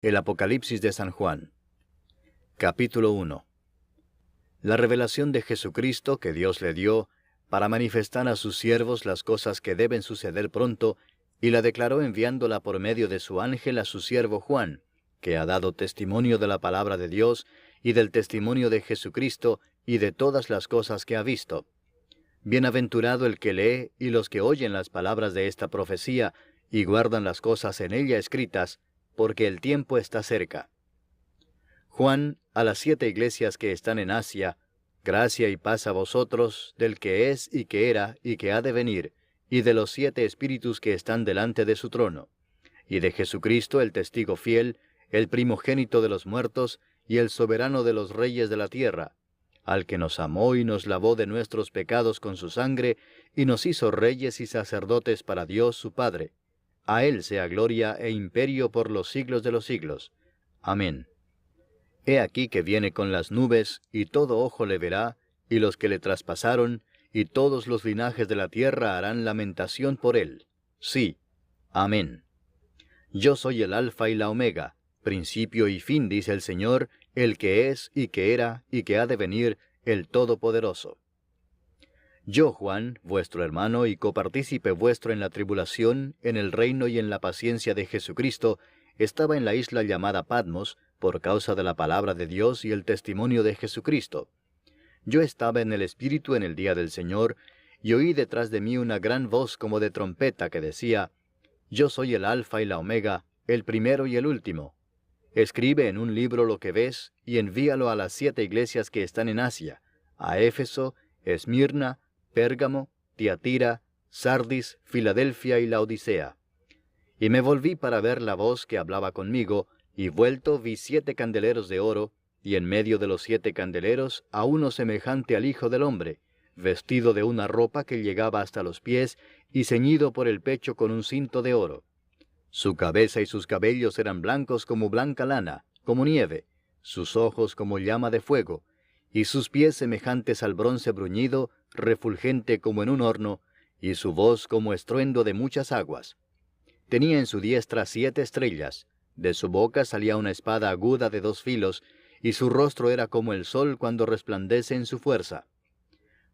El Apocalipsis de San Juan. Capítulo 1. La revelación de Jesucristo que Dios le dio para manifestar a sus siervos las cosas que deben suceder pronto, y la declaró enviándola por medio de su ángel a su siervo Juan, que ha dado testimonio de la palabra de Dios y del testimonio de Jesucristo y de todas las cosas que ha visto. Bienaventurado el que lee y los que oyen las palabras de esta profecía y guardan las cosas en ella escritas, porque el tiempo está cerca. Juan, a las 7 iglesias que están en Asia, gracia y paz a vosotros, del que es y que era y que ha de venir, y de los 7 espíritus que están delante de su trono, y de Jesucristo el testigo fiel, el primogénito de los muertos, y el soberano de los reyes de la tierra, al que nos amó y nos lavó de nuestros pecados con su sangre, y nos hizo reyes y sacerdotes para Dios su Padre. A Él sea gloria e imperio por los siglos de los siglos. Amén. He aquí que viene con las nubes, y todo ojo le verá, y los que le traspasaron, y todos los linajes de la tierra harán lamentación por él. Sí. Amén. Yo soy el Alfa y la Omega, principio y fin, dice el Señor, el que es, y que era, y que ha de venir, el Todopoderoso. Yo, Juan, vuestro hermano y copartícipe vuestro en la tribulación, en el reino y en la paciencia de Jesucristo, estaba en la isla llamada Patmos, por causa de la palabra de Dios y el testimonio de Jesucristo. Yo estaba en el Espíritu en el día del Señor, y oí detrás de mí una gran voz como de trompeta que decía: Yo soy el Alfa y la Omega, el primero y el último. Escribe en un libro lo que ves, y envíalo a las 7 iglesias que están en Asia, a Éfeso, Esmirna, Pérgamo, Tiatira, Sardis, Filadelfia y Laodicea. Y me volví para ver la voz que hablaba conmigo, y vuelto vi 7 candeleros de oro, y en medio de los 7 candeleros a uno semejante al Hijo del Hombre, vestido de una ropa que llegaba hasta los pies, y ceñido por el pecho con un cinto de oro. Su cabeza y sus cabellos eran blancos como blanca lana, como nieve, sus ojos como llama de fuego, y sus pies semejantes al bronce bruñido, refulgente como en un horno, y su voz como estruendo de muchas aguas. Tenía en su diestra 7 estrellas, de su boca salía una espada aguda de 2 filos, y su rostro era como el sol cuando resplandece en su fuerza.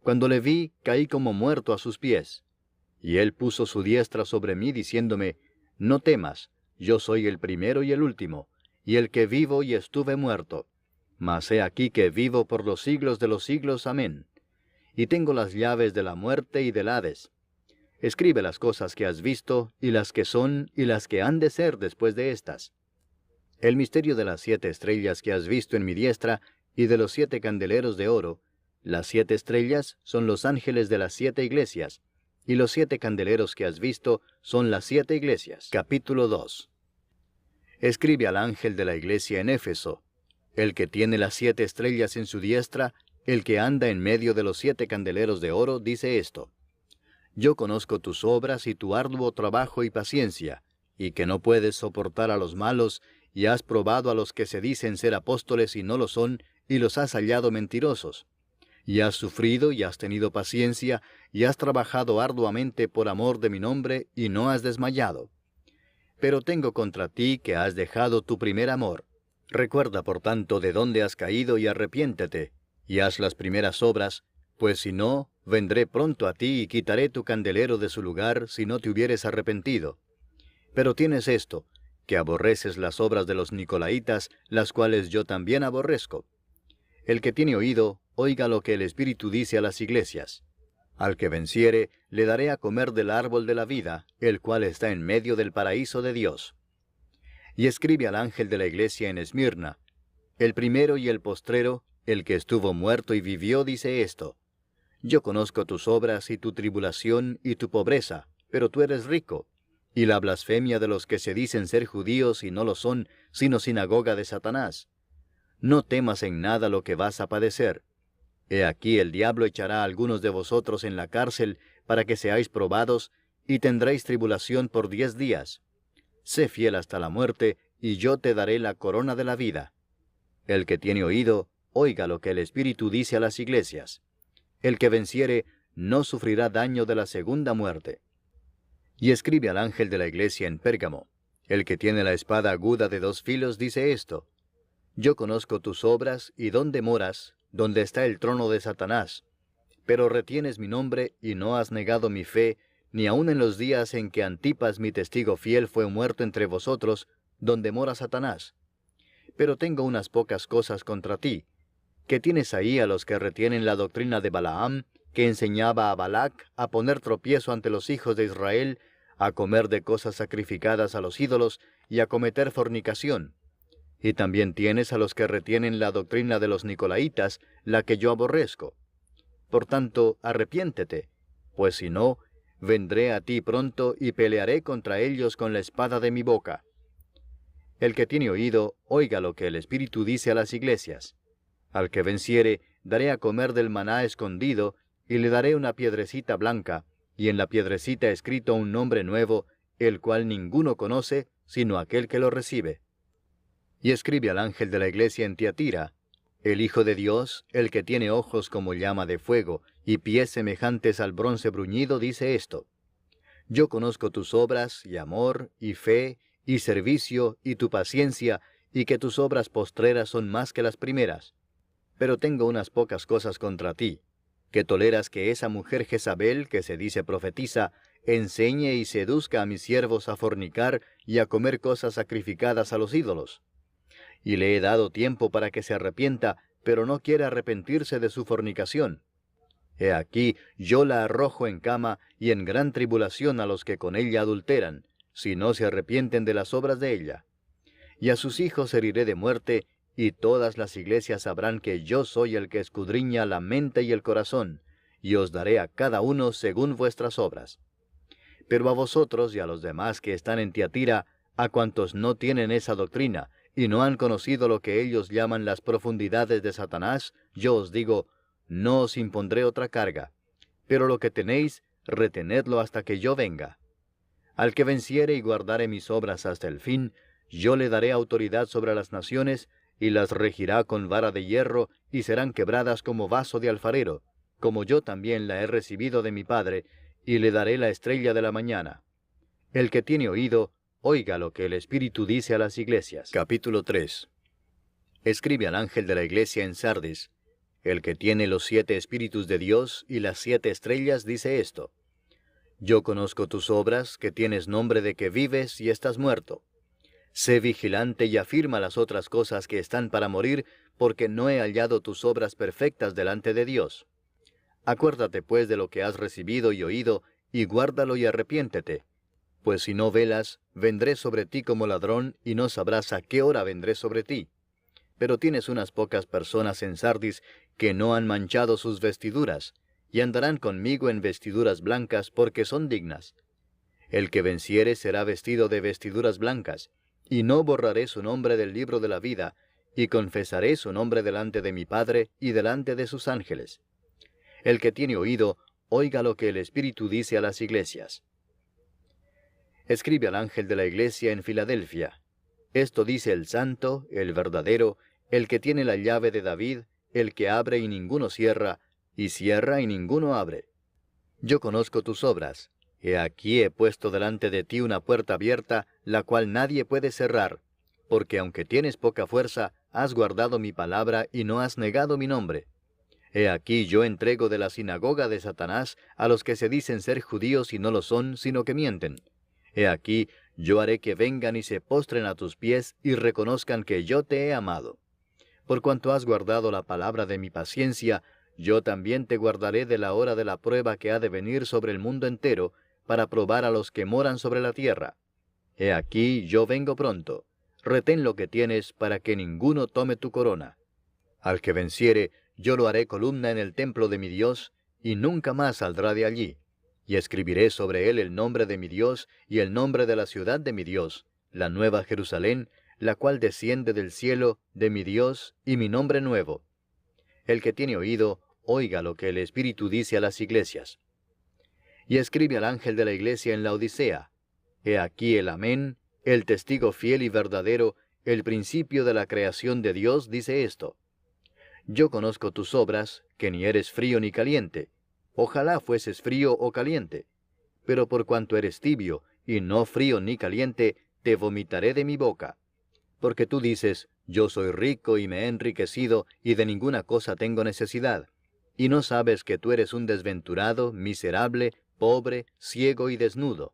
Cuando le vi, caí como muerto a sus pies. Y él puso su diestra sobre mí, diciéndome: No temas, yo soy el primero y el último, y el que vivo y estuve muerto. Mas he aquí que vivo por los siglos de los siglos. Amén. Y tengo las llaves de la muerte y del Hades. Escribe las cosas que has visto, y las que son, y las que han de ser después de estas. El misterio de las 7 estrellas que has visto en mi diestra, y de los 7 candeleros de oro. Las 7 estrellas son los ángeles de las 7 iglesias, y los 7 candeleros que has visto son las 7 iglesias. Capítulo 2. Escribe al ángel de la iglesia en Éfeso: El que tiene las 7 estrellas en su diestra, el que anda en medio de los 7 candeleros de oro, dice esto: Yo conozco tus obras y tu arduo trabajo y paciencia, y que no puedes soportar a los malos, y has probado a los que se dicen ser apóstoles y no lo son, y los has hallado mentirosos. Y has sufrido y has tenido paciencia, y has trabajado arduamente por amor de mi nombre, y no has desmayado. Pero tengo contra ti que has dejado tu primer amor. Recuerda, por tanto, de dónde has caído y arrepiéntete, y haz las primeras obras, pues si no, vendré pronto a ti y quitaré tu candelero de su lugar si no te hubieres arrepentido. Pero tienes esto, que aborreces las obras de los nicolaítas, las cuales yo también aborrezco. El que tiene oído, oiga lo que el Espíritu dice a las iglesias. Al que venciere, le daré a comer del árbol de la vida, el cual está en medio del paraíso de Dios. Y escribe al ángel de la iglesia en Esmirna: El primero y el postrero, el que estuvo muerto y vivió, dice esto: Yo conozco tus obras y tu tribulación y tu pobreza, pero tú eres rico, y la blasfemia de los que se dicen ser judíos y no lo son, sino sinagoga de Satanás. No temas en nada lo que vas a padecer. He aquí el diablo echará a algunos de vosotros en la cárcel, para que seáis probados, y tendréis tribulación por 10 días. Sé fiel hasta la muerte, y yo te daré la corona de la vida. El que tiene oído, oiga lo que el Espíritu dice a las iglesias. El que venciere, no sufrirá daño de la segunda muerte. Y escribe al ángel de la iglesia en Pérgamo: El que tiene la espada aguda de dos filos dice esto: Yo conozco tus obras y dónde moras, donde está el trono de Satanás. Pero retienes mi nombre y no has negado mi fe, ni aun en los días en que Antipas mi testigo fiel fue muerto entre vosotros, donde mora Satanás. Pero tengo unas pocas cosas contra ti, que tienes ahí a los que retienen la doctrina de Balaam, que enseñaba a Balac a poner tropiezo ante los hijos de Israel, a comer de cosas sacrificadas a los ídolos y a cometer fornicación. Y también tienes a los que retienen la doctrina de los Nicolaitas, la que yo aborrezco. Por tanto, arrepiéntete, pues si no, vendré a ti pronto y pelearé contra ellos con la espada de mi boca. El que tiene oído, oiga lo que el Espíritu dice a las iglesias. Al que venciere, daré a comer del maná escondido, y le daré una piedrecita blanca, y en la piedrecita escrito un nombre nuevo, el cual ninguno conoce, sino aquel que lo recibe. Y escribe al ángel de la iglesia en Tiatira: El Hijo de Dios, el que tiene ojos como llama de fuego, y pies semejantes al bronce bruñido, dice esto: Yo conozco tus obras, y amor, y fe, y servicio, y tu paciencia, y que tus obras postreras son más que las primeras. Pero tengo unas pocas cosas contra ti, que toleras que esa mujer Jezabel, que se dice profetiza, enseñe y seduzca a mis siervos a fornicar y a comer cosas sacrificadas a los ídolos. Y le he dado tiempo para que se arrepienta, pero no quiere arrepentirse de su fornicación. He aquí, yo la arrojo en cama y en gran tribulación a los que con ella adulteran, si no se arrepienten de las obras de ella. Y a sus hijos heriré de muerte, y todas las iglesias sabrán que yo soy el que escudriña la mente y el corazón, y os daré a cada uno según vuestras obras. Pero a vosotros y a los demás que están en Tiatira, a cuantos no tienen esa doctrina, y no han conocido lo que ellos llaman las profundidades de Satanás, yo os digo, no os impondré otra carga, pero lo que tenéis, retenedlo hasta que yo venga. Al que venciere y guardare mis obras hasta el fin, yo le daré autoridad sobre las naciones, y las regirá con vara de hierro, y serán quebradas como vaso de alfarero, como yo también la he recibido de mi Padre, y le daré la estrella de la mañana. El que tiene oído, oiga lo que el Espíritu dice a las iglesias. Capítulo 3. Escribe al ángel de la iglesia en Sardis: El que tiene los 7 Espíritus de Dios y las 7 estrellas dice esto: Yo conozco tus obras, que tienes nombre de que vives y estás muerto. Sé vigilante y afirma las otras cosas que están para morir, porque no he hallado tus obras perfectas delante de Dios. Acuérdate pues de lo que has recibido y oído, y guárdalo y arrepiéntete. Pues si no velas, vendré sobre ti como ladrón, y no sabrás a qué hora vendré sobre ti. Pero tienes unas pocas personas en Sardis que no han manchado sus vestiduras, y andarán conmigo en vestiduras blancas, porque son dignas. El que venciere será vestido de vestiduras blancas, y no borraré su nombre del libro de la vida, y confesaré su nombre delante de mi Padre y delante de sus ángeles. El que tiene oído, oiga lo que el Espíritu dice a las iglesias. Escribe al ángel de la iglesia en Filadelfia: Esto dice el santo, el verdadero, el que tiene la llave de David, el que abre y ninguno cierra, y cierra y ninguno abre. Yo conozco tus obras. He aquí he puesto delante de ti una puerta abierta, la cual nadie puede cerrar, porque aunque tienes poca fuerza, has guardado mi palabra y no has negado mi nombre. He aquí yo entrego de la sinagoga de Satanás a los que se dicen ser judíos y no lo son, sino que mienten. He aquí yo haré que vengan y se postren a tus pies y reconozcan que yo te he amado. Por cuanto has guardado la palabra de mi paciencia, yo también te guardaré de la hora de la prueba que ha de venir sobre el mundo entero, para probar a los que moran sobre la tierra. He aquí yo vengo pronto. Retén lo que tienes, para que ninguno tome tu corona. Al que venciere, yo lo haré columna en el templo de mi Dios, y nunca más saldrá de allí. Y escribiré sobre él el nombre de mi Dios, y el nombre de la ciudad de mi Dios, la nueva Jerusalén, la cual desciende del cielo, de mi Dios, y mi nombre nuevo. El que tiene oído, oiga lo que el Espíritu dice a las iglesias. Y escribe al ángel de la iglesia en la Odisea: He aquí el Amén, el testigo fiel y verdadero, el principio de la creación de Dios, dice esto: Yo conozco tus obras, que ni eres frío ni caliente. Ojalá fueses frío o caliente. Pero por cuanto eres tibio, y no frío ni caliente, te vomitaré de mi boca. Porque tú dices, yo soy rico y me he enriquecido, y de ninguna cosa tengo necesidad. Y no sabes que tú eres un desventurado, miserable, pobre, ciego y desnudo.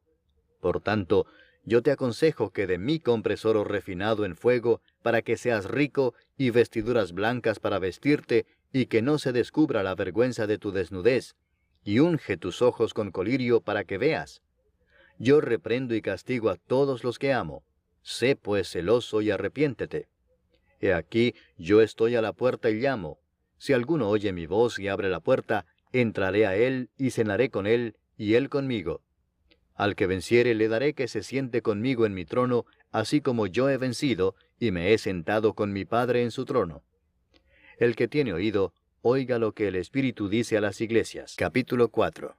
Por tanto, yo te aconsejo que de mí compres oro refinado en fuego, para que seas rico, y vestiduras blancas para vestirte, y que no se descubra la vergüenza de tu desnudez, y unge tus ojos con colirio para que veas. Yo reprendo y castigo a todos los que amo. Sé pues celoso y arrepiéntete. He aquí, yo estoy a la puerta y llamo. Si alguno oye mi voz y abre la puerta, entraré a él y cenaré con él, y él conmigo. Al que venciere le daré que se siente conmigo en mi trono, así como yo he vencido, y me he sentado con mi Padre en su trono. El que tiene oído, oiga lo que el Espíritu dice a las iglesias. Capítulo 4.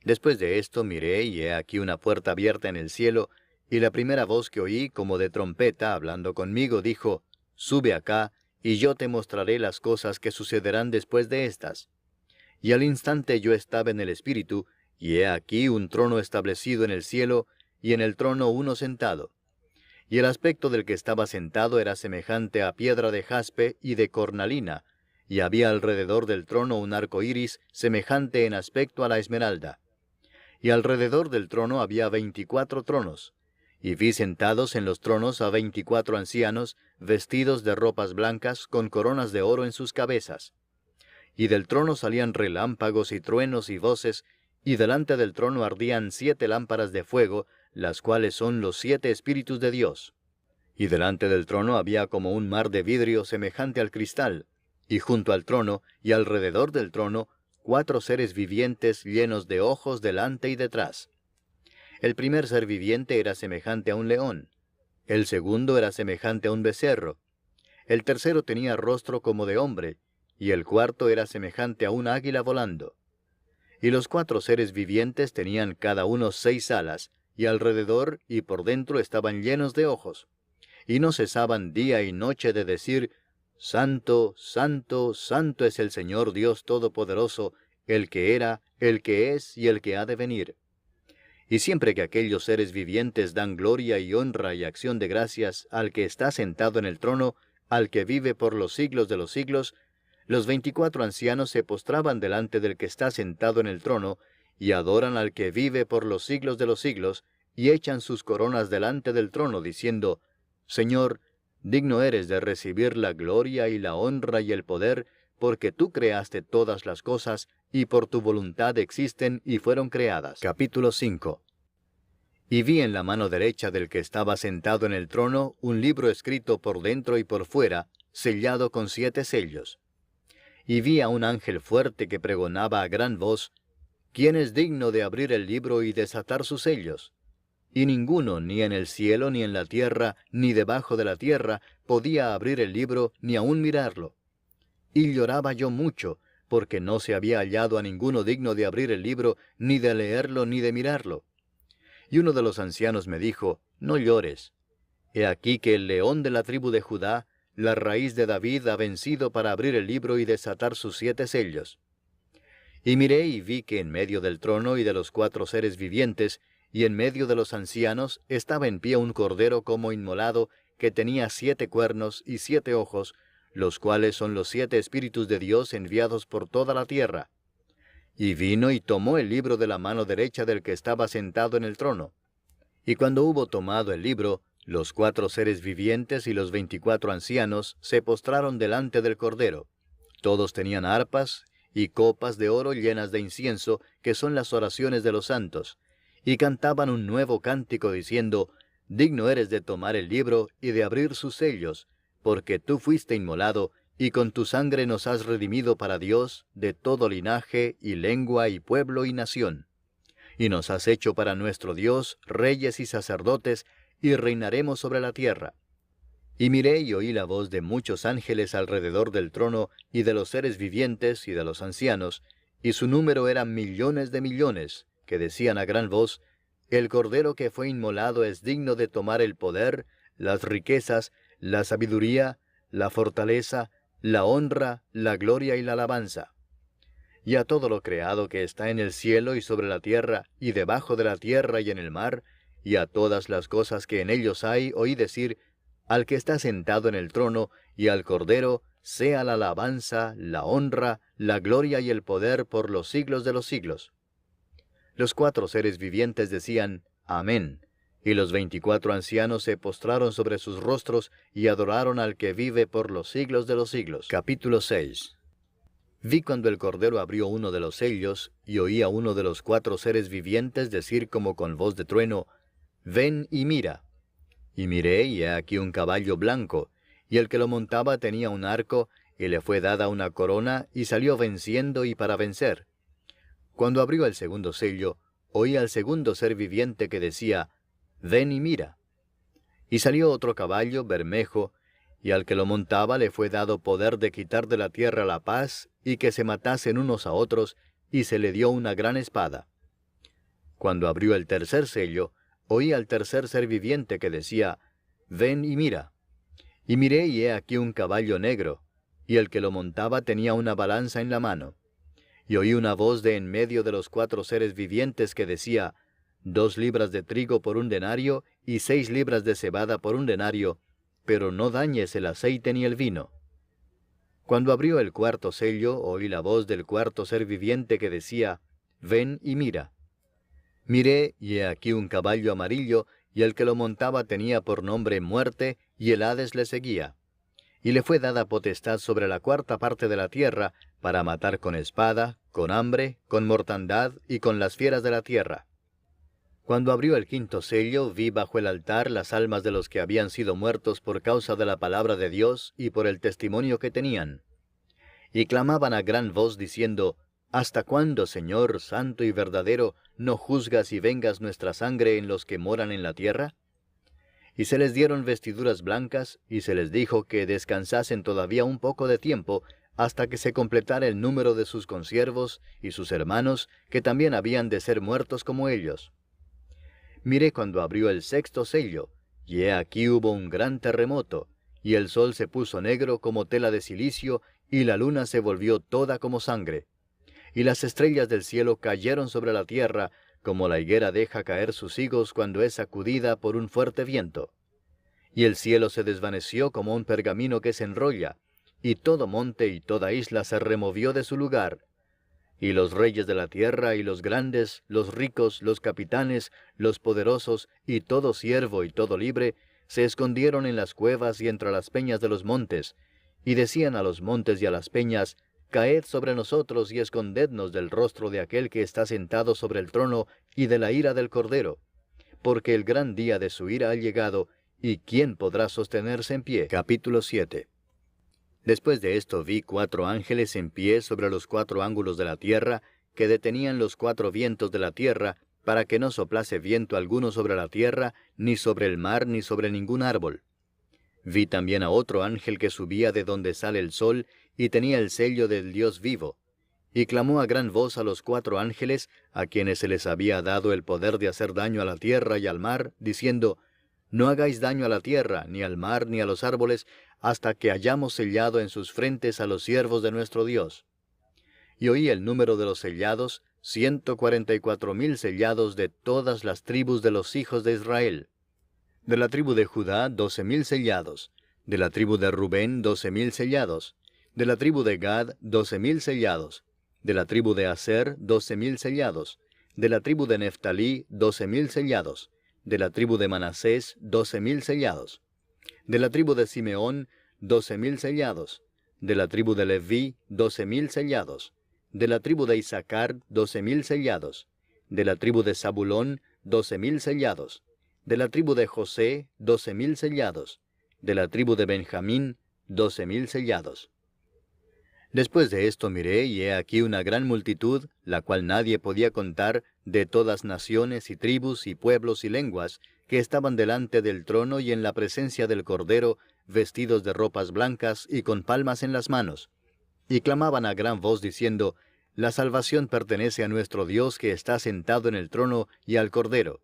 Después de esto miré, y he aquí una puerta abierta en el cielo, y la primera voz que oí, como de trompeta, hablando conmigo, dijo, Sube acá, y yo te mostraré las cosas que sucederán después de estas. Y al instante yo estaba en el Espíritu, y he aquí un trono establecido en el cielo, y en el trono uno sentado. Y el aspecto del que estaba sentado era semejante a piedra de jaspe y de cornalina, y había alrededor del trono un arco iris semejante en aspecto a la esmeralda. Y alrededor del trono había 24 tronos, y vi sentados en los tronos a 24 ancianos, vestidos de ropas blancas, con coronas de oro en sus cabezas. Y del trono salían relámpagos y truenos y voces, y delante del trono ardían 7 lámparas de fuego, las cuales son los 7 Espíritus de Dios. Y delante del trono había como un mar de vidrio semejante al cristal, y junto al trono, y alrededor del trono, 4 seres vivientes llenos de ojos delante y detrás. El primer ser viviente era semejante a un león, el segundo era semejante a un becerro, el tercero tenía rostro como de hombre, y el cuarto era semejante a un águila volando. Y los 4 seres vivientes tenían cada uno 6 alas, y alrededor y por dentro estaban llenos de ojos, y no cesaban día y noche de decir, Santo, Santo, Santo es el Señor Dios Todopoderoso, el que era, el que es y el que ha de venir. Y siempre que aquellos seres vivientes dan gloria y honra y acción de gracias al que está sentado en el trono, al que vive por los siglos de los siglos, los 24 ancianos se postraban delante del que está sentado en el trono, y adoran al que vive por los siglos de los siglos, y echan sus coronas delante del trono, diciendo, Señor, digno eres de recibir la gloria y la honra y el poder, porque tú creaste todas las cosas, y por tu voluntad existen y fueron creadas. Capítulo 5. Y vi en la mano derecha del que estaba sentado en el trono un libro escrito por dentro y por fuera, sellado con 7 sellos. Y vi a un ángel fuerte que pregonaba a gran voz, ¿Quién es digno de abrir el libro y desatar sus sellos? Y ninguno, ni en el cielo, ni en la tierra, ni debajo de la tierra, podía abrir el libro, ni aun mirarlo. Y lloraba yo mucho, porque no se había hallado a ninguno digno de abrir el libro, ni de leerlo, ni de mirarlo. Y uno de los ancianos me dijo, No llores. He aquí que el león de la tribu de Judá, la raíz de David, ha vencido para abrir el libro y desatar sus 7 sellos. Y miré y vi que en medio del trono y de los 4 seres vivientes, y en medio de los ancianos, estaba en pie un cordero como inmolado, que tenía 7 cuernos y 7 ojos, los cuales son los 7 Espíritus de Dios enviados por toda la tierra. Y vino y tomó el libro de la mano derecha del que estaba sentado en el trono. Y cuando hubo tomado el libro, los 4 seres vivientes y los 24 ancianos se postraron delante del cordero. Todos tenían arpas y copas de oro llenas de incienso, que son las oraciones de los santos, y cantaban un nuevo cántico diciendo, Digno eres de tomar el libro y de abrir sus sellos, porque tú fuiste inmolado, y con tu sangre nos has redimido para Dios de todo linaje y lengua y pueblo y nación. Y nos has hecho para nuestro Dios reyes y sacerdotes, y reinaremos sobre la tierra. Y miré y oí la voz de muchos ángeles alrededor del trono, y de los seres vivientes y de los ancianos, y su número era millones de millones, que decían a gran voz, El Cordero que fue inmolado es digno de tomar el poder, las riquezas, la sabiduría, la fortaleza, la honra, la gloria y la alabanza. Y a todo lo creado que está en el cielo y sobre la tierra, y debajo de la tierra y en el mar, y a todas las cosas que en ellos hay, oí decir, al que está sentado en el trono, y al Cordero, sea la alabanza, la honra, la gloria y el poder por los siglos de los siglos. Los 4 seres vivientes decían, Amén. Y los 24 ancianos se postraron sobre sus rostros y adoraron al que vive por los siglos de los siglos. Capítulo 6. Vi cuando el Cordero abrió uno de los sellos, y oí a uno de los 4 seres vivientes decir como con voz de trueno, Ven y mira. Y miré, y he aquí un caballo blanco, y el que lo montaba tenía un arco, y le fue dada una corona, y salió venciendo y para vencer. Cuando abrió el segundo sello, oí al segundo ser viviente que decía, Ven y mira. Y salió otro caballo bermejo, y al que lo montaba le fue dado poder de quitar de la tierra la paz, y que se matasen unos a otros, y se le dio una gran espada. Cuando abrió el tercer sello, oí al tercer ser viviente que decía, Ven y mira. Y miré, y he aquí un caballo negro, y el que lo montaba tenía una balanza en la mano. Y oí una voz de en medio de los 4 seres vivientes que decía, 2 libras de trigo por un denario, y 6 libras de cebada por un denario, pero no dañes el aceite ni el vino. Cuando abrió el cuarto sello, oí la voz del 4 ser viviente que decía, Ven y mira. Miré, y he aquí un caballo amarillo, y el que lo montaba tenía por nombre Muerte, y el Hades le seguía. Y le fue dada potestad sobre la 4ª parte de la tierra, para matar con espada, con hambre, con mortandad, y con las fieras de la tierra. Cuando abrió el 5º sello, vi bajo el altar las almas de los que habían sido muertos por causa de la palabra de Dios, y por el testimonio que tenían. Y clamaban a gran voz diciendo, ¿Hasta cuándo, Señor, santo y verdadero, no juzgas y vengas nuestra sangre en los que moran en la tierra? Y se les dieron vestiduras blancas, y se les dijo que descansasen todavía un poco de tiempo, hasta que se completara el número de sus consiervos y sus hermanos, que también habían de ser muertos como ellos. Miré cuando abrió el 6º sello, y he aquí hubo un gran terremoto, y el sol se puso negro como tela de cilicio, y la luna se volvió toda como sangre. Y las estrellas del cielo cayeron sobre la tierra, como la higuera deja caer sus higos cuando es sacudida por un fuerte viento. Y el cielo se desvaneció como un pergamino que se enrolla, y todo monte y toda isla se removió de su lugar. Y los reyes de la tierra y los grandes, los ricos, los capitanes, los poderosos, y todo siervo y todo libre, se escondieron en las cuevas y entre las peñas de los montes, y decían a los montes y a las peñas, Caed sobre nosotros y escondednos del rostro de aquel que está sentado sobre el trono y de la ira del Cordero, porque el gran día de su ira ha llegado, y ¿quién podrá sostenerse en pie? Capítulo 7. Después de esto vi 4 ángeles en pie sobre los 4 ángulos de la tierra, que detenían los 4 vientos de la tierra, para que no soplase viento alguno sobre la tierra, ni sobre el mar, ni sobre ningún árbol. Vi también a otro ángel que subía de donde sale el sol, y tenía el sello del Dios vivo. Y clamó a gran voz a los 4 ángeles, a quienes se les había dado el poder de hacer daño a la tierra y al mar, diciendo, No hagáis daño a la tierra, ni al mar, ni a los árboles, hasta que hayamos sellado en sus frentes a los siervos de nuestro Dios. Y oí el número de los sellados, 144,000 sellados de todas las tribus de los hijos de Israel. De la tribu de Judá, 12,000 sellados. De la tribu de Rubén, 12,000 sellados. De la tribu de Gad, 12,000 sellados. De la tribu de Aser, 12,000 sellados. De la tribu de Neftalí, 12,000 sellados. De la tribu de Manasés, 12,000 sellados. De la tribu de Simeón, 12,000 sellados. De la tribu de Leví, 12,000 sellados. De la tribu de Isaacar, 12,000 sellados. De la tribu de Zabulón, 12,000 sellados. De la tribu de José, 12,000 sellados. De la tribu de Benjamín, 12,000 sellados. Después de esto miré, y he aquí una gran multitud, la cual nadie podía contar, de todas naciones y tribus y pueblos y lenguas, que estaban delante del trono y en la presencia del Cordero, vestidos de ropas blancas y con palmas en las manos. Y clamaban a gran voz diciendo, La salvación pertenece a nuestro Dios que está sentado en el trono y al Cordero.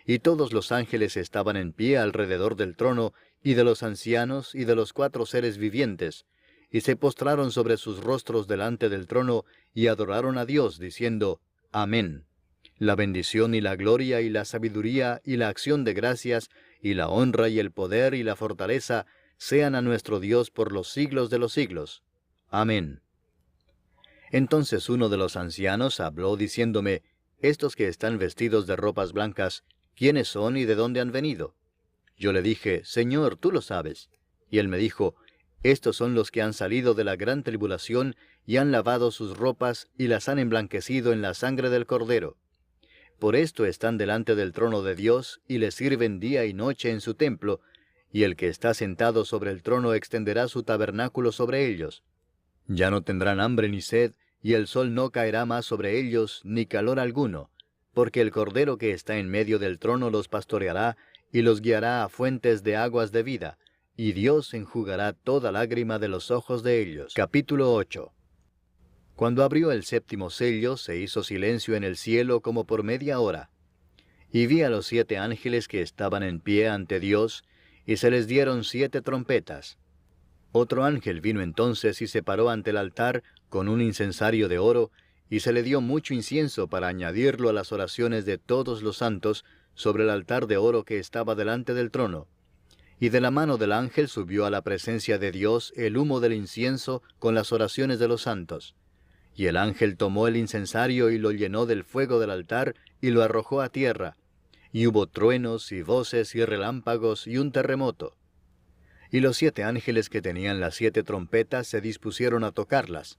Y todos los ángeles estaban en pie alrededor del trono, y de los ancianos, y de los 4 seres vivientes, y se postraron sobre sus rostros delante del trono, y adoraron a Dios, diciendo, Amén. La bendición y la gloria y la sabiduría y la acción de gracias y la honra y el poder y la fortaleza sean a nuestro Dios por los siglos de los siglos. Amén. Entonces uno de los ancianos habló diciéndome, estos que están vestidos de ropas blancas, ¿quiénes son y de dónde han venido? Yo le dije, Señor, tú lo sabes. Y él me dijo, estos son los que han salido de la gran tribulación y han lavado sus ropas y las han emblanquecido en la sangre del Cordero. Por esto están delante del trono de Dios y le sirven día y noche en su templo, y el que está sentado sobre el trono extenderá su tabernáculo sobre ellos. Ya no tendrán hambre ni sed, y el sol no caerá más sobre ellos, ni calor alguno, porque el Cordero que está en medio del trono los pastoreará, y los guiará a fuentes de aguas de vida, y Dios enjugará toda lágrima de los ojos de ellos. Capítulo 8. Cuando abrió el séptimo sello, se hizo silencio en el cielo como por media hora. Y vi a los 7 ángeles que estaban en pie ante Dios, y se les dieron 7 trompetas. Otro ángel vino entonces y se paró ante el altar con un incensario de oro, y se le dio mucho incienso para añadirlo a las oraciones de todos los santos sobre el altar de oro que estaba delante del trono. Y de la mano del ángel subió a la presencia de Dios el humo del incienso con las oraciones de los santos. Y el ángel tomó el incensario y lo llenó del fuego del altar y lo arrojó a tierra. Y hubo truenos y voces y relámpagos y un terremoto. Y los 7 ángeles que tenían las 7 trompetas se dispusieron a tocarlas.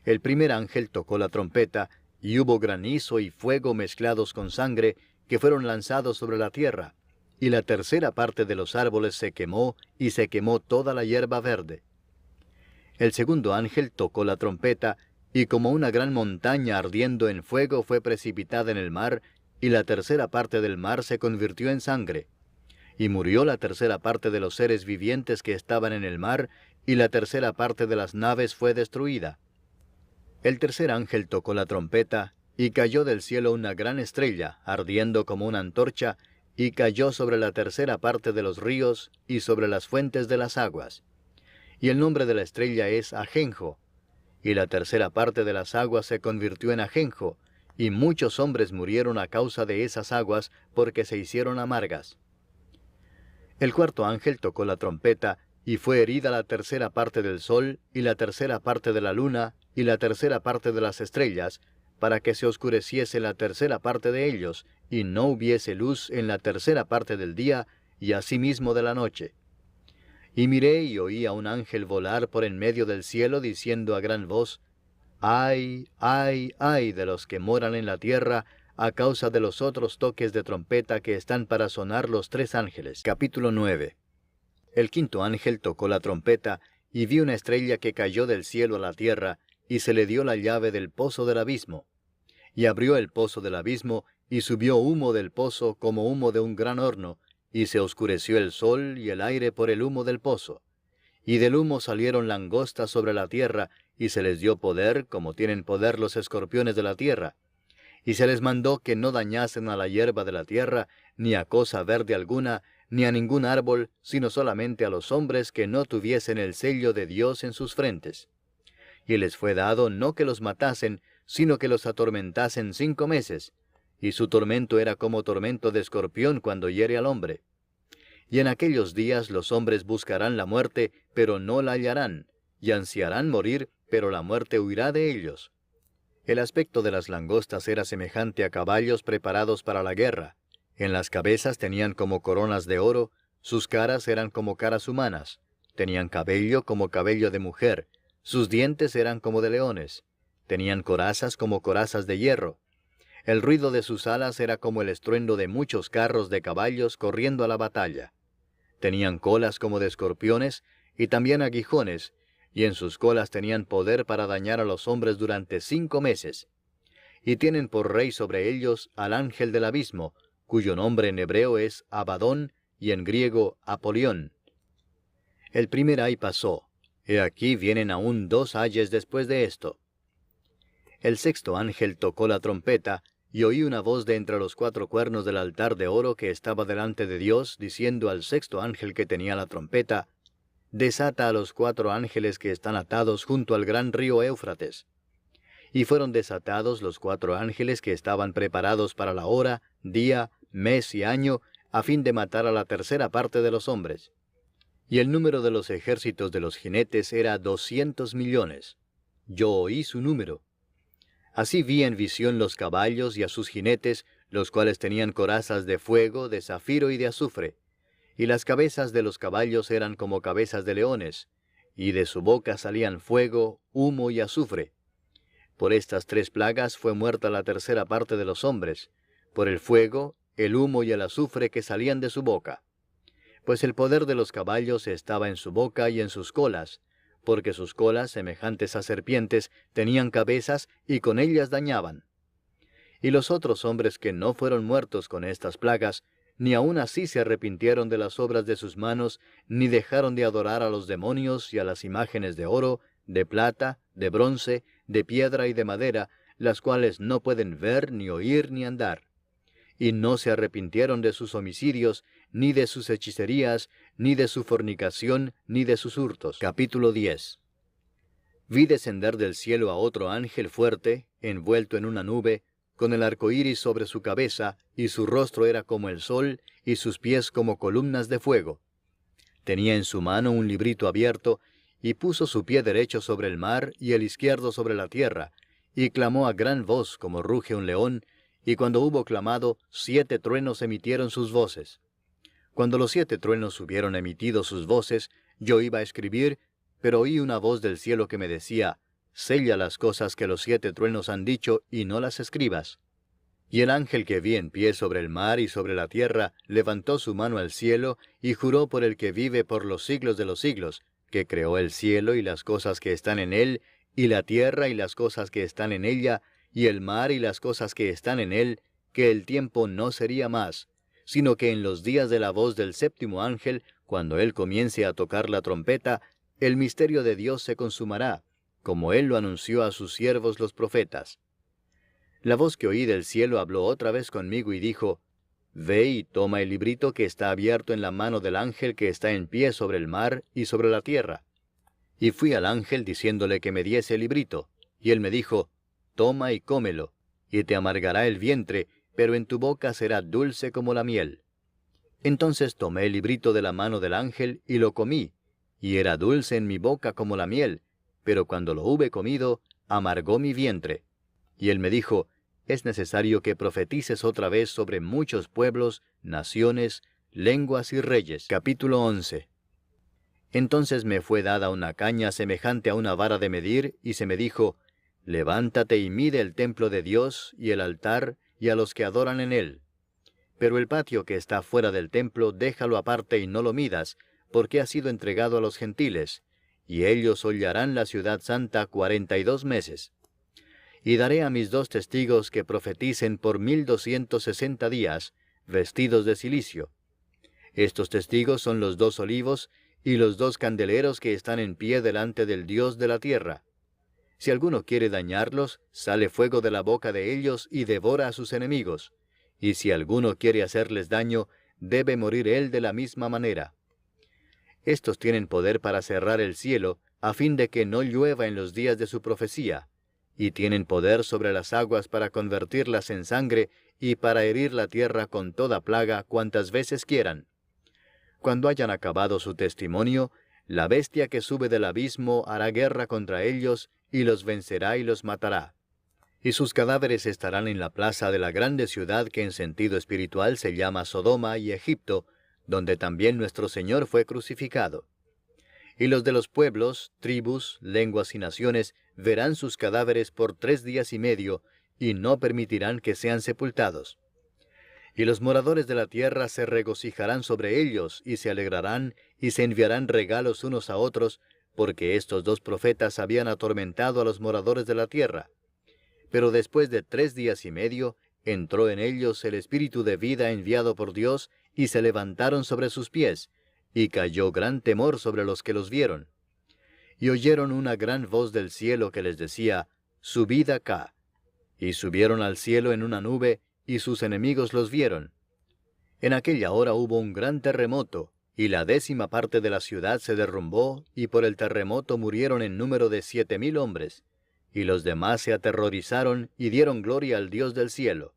El primer ángel tocó la trompeta, y hubo granizo y fuego mezclados con sangre, que fueron lanzados sobre la tierra, y la tercera parte de los árboles se quemó, y se quemó toda la hierba verde. El segundo ángel tocó la trompeta, y como una gran montaña ardiendo en fuego fue precipitada en el mar, y la tercera parte del mar se convirtió en sangre. Y murió la tercera parte de los seres vivientes que estaban en el mar, y la tercera parte de las naves fue destruida. El tercer ángel tocó la trompeta, y cayó del cielo una gran estrella, ardiendo como una antorcha, y cayó sobre la tercera parte de los ríos, y sobre las fuentes de las aguas. Y el nombre de la estrella es Ajenjo. Y la tercera parte de las aguas se convirtió en ajenjo, y muchos hombres murieron a causa de esas aguas, porque se hicieron amargas. El cuarto ángel tocó la trompeta, y fue herida la tercera parte del sol, y la tercera parte de la luna, y la tercera parte de las estrellas, para que se oscureciese la tercera parte de ellos, y no hubiese luz en la tercera parte del día, y asimismo de la noche. Y miré y oí a un ángel volar por en medio del cielo, diciendo a gran voz, ¡Ay, ay, ay de los que moran en la tierra, a causa de los otros toques de trompeta que están para sonar los 3 ángeles! Capítulo 9. El quinto ángel tocó la trompeta, y vi una estrella que cayó del cielo a la tierra, y se le dio la llave del pozo del abismo. Y abrió el pozo del abismo, y subió humo del pozo como humo de un gran horno, y se oscureció el sol y el aire por el humo del pozo. Y del humo salieron langostas sobre la tierra, y se les dio poder, como tienen poder los escorpiones de la tierra. Y se les mandó que no dañasen a la hierba de la tierra, ni a cosa verde alguna, ni a ningún árbol, sino solamente a los hombres que no tuviesen el sello de Dios en sus frentes. Y les fue dado no que los matasen, sino que los atormentasen 5 meses, y su tormento era como tormento de escorpión cuando hiere al hombre. Y en aquellos días los hombres buscarán la muerte, pero no la hallarán, y ansiarán morir, pero la muerte huirá de ellos. El aspecto de las langostas era semejante a caballos preparados para la guerra. En las cabezas tenían como coronas de oro, sus caras eran como caras humanas, tenían cabello como cabello de mujer, sus dientes eran como de leones, tenían corazas como corazas de hierro. El ruido de sus alas era como el estruendo de muchos carros de caballos corriendo a la batalla. Tenían colas como de escorpiones, y también aguijones, y en sus colas tenían poder para dañar a los hombres durante 5 meses. Y tienen por rey sobre ellos al ángel del abismo, cuyo nombre en hebreo es Abadón, y en griego Apolión. El primer ay pasó. He aquí vienen aún 2 ayes después de esto. El sexto ángel tocó la trompeta, y oí una voz de entre los 4 cuernos del altar de oro que estaba delante de Dios, diciendo al sexto ángel que tenía la trompeta, desata a los 4 ángeles que están atados junto al gran río Éufrates. y fueron desatados los 4 ángeles que estaban preparados para la hora, día, mes y año, a fin de matar a la tercera parte de los hombres. Y el número de los ejércitos de los jinetes era 200 millones. Yo oí su número. Así vi en visión los caballos y a sus jinetes, los cuales tenían corazas de fuego, de zafiro y de azufre. Y las cabezas de los caballos eran como cabezas de leones, y de su boca salían fuego, humo y azufre. Por estas 3 plagas fue muerta la tercera parte de los hombres, por el fuego, el humo y el azufre que salían de su boca. Pues el poder de los caballos estaba en su boca y en sus colas, porque sus colas, semejantes a serpientes, tenían cabezas y con ellas dañaban. Y los otros hombres que no fueron muertos con estas plagas, ni aun así se arrepintieron de las obras de sus manos, ni dejaron de adorar a los demonios y a las imágenes de oro, de plata, de bronce, de piedra y de madera, las cuales no pueden ver, ni oír, ni andar. Y no se arrepintieron de sus homicidios, ni de sus hechicerías, ni de su fornicación, ni de sus hurtos. Capítulo 10. Vi descender del cielo a otro ángel fuerte, envuelto en una nube, con el arco iris sobre su cabeza, y su rostro era como el sol, y sus pies como columnas de fuego. Tenía en su mano un librito abierto, y puso su pie derecho sobre el mar, y el izquierdo sobre la tierra, y clamó a gran voz como ruge un león, y cuando hubo clamado, 7 truenos emitieron sus voces. Cuando los 7 truenos hubieron emitido sus voces, yo iba a escribir, pero oí una voz del cielo que me decía, «Sella las cosas que los 7 truenos han dicho, y no las escribas». Y el ángel que vi en pie sobre el mar y sobre la tierra, levantó su mano al cielo, y juró por el que vive por los siglos de los siglos, que creó el cielo y las cosas que están en él, y la tierra y las cosas que están en ella, y el mar y las cosas que están en él, que el tiempo no sería más, sino que en los días de la voz del 7º ángel, cuando él comience a tocar la trompeta, el misterio de Dios se consumará, como él lo anunció a sus siervos los profetas. La voz que oí del cielo habló otra vez conmigo y dijo, «Ve y toma el librito que está abierto en la mano del ángel que está en pie sobre el mar y sobre la tierra». Y fui al ángel diciéndole que me diese el librito, y él me dijo, «Toma y cómelo, y te amargará el vientre, pero en tu boca será dulce como la miel». Entonces tomé el librito de la mano del ángel y lo comí, y era dulce en mi boca como la miel, pero cuando lo hube comido, amargó mi vientre. Y él me dijo, «Es necesario que profetices otra vez sobre muchos pueblos, naciones, lenguas y reyes». Capítulo 11. Entonces me fue dada una caña semejante a una vara de medir, y se me dijo, «Levántate y mide el templo de Dios, y el altar, y a los que adoran en él. Pero el patio que está fuera del templo, déjalo aparte y no lo midas, porque ha sido entregado a los gentiles, y ellos hollarán la ciudad santa 42 meses. Y daré a mis 2 testigos que profeticen por 1260 días, vestidos de cilicio. Estos testigos son los 2 olivos, y los 2 candeleros que están en pie delante del Dios de la tierra. Si alguno quiere dañarlos, sale fuego de la boca de ellos y devora a sus enemigos. Y si alguno quiere hacerles daño, debe morir él de la misma manera. Estos tienen poder para cerrar el cielo, a fin de que no llueva en los días de su profecía, y tienen poder sobre las aguas para convertirlas en sangre, y para herir la tierra con toda plaga cuantas veces quieran. Cuando hayan acabado su testimonio, la bestia que sube del abismo hará guerra contra ellos, y los vencerá y los matará. Y sus cadáveres estarán en la plaza de la grande ciudad que en sentido espiritual se llama Sodoma y Egipto, donde también nuestro Señor fue crucificado. Y los de los pueblos, tribus, lenguas y naciones verán sus cadáveres por 3 días y medio, y no permitirán que sean sepultados. Y los moradores de la tierra se regocijarán sobre ellos, y se alegrarán, y se enviarán regalos unos a otros, porque estos 2 profetas habían atormentado a los moradores de la tierra. Pero después de 3 días y medio, entró en ellos el espíritu de vida enviado por Dios, y se levantaron sobre sus pies, y cayó gran temor sobre los que los vieron. Y oyeron una gran voz del cielo que les decía, «Subid acá». Y subieron al cielo en una nube, y sus enemigos los vieron. En aquella hora hubo un gran terremoto, y la 10ª parte de la ciudad se derrumbó, y por el terremoto murieron en número de 7,000 hombres. y los demás se aterrorizaron y dieron gloria al Dios del cielo.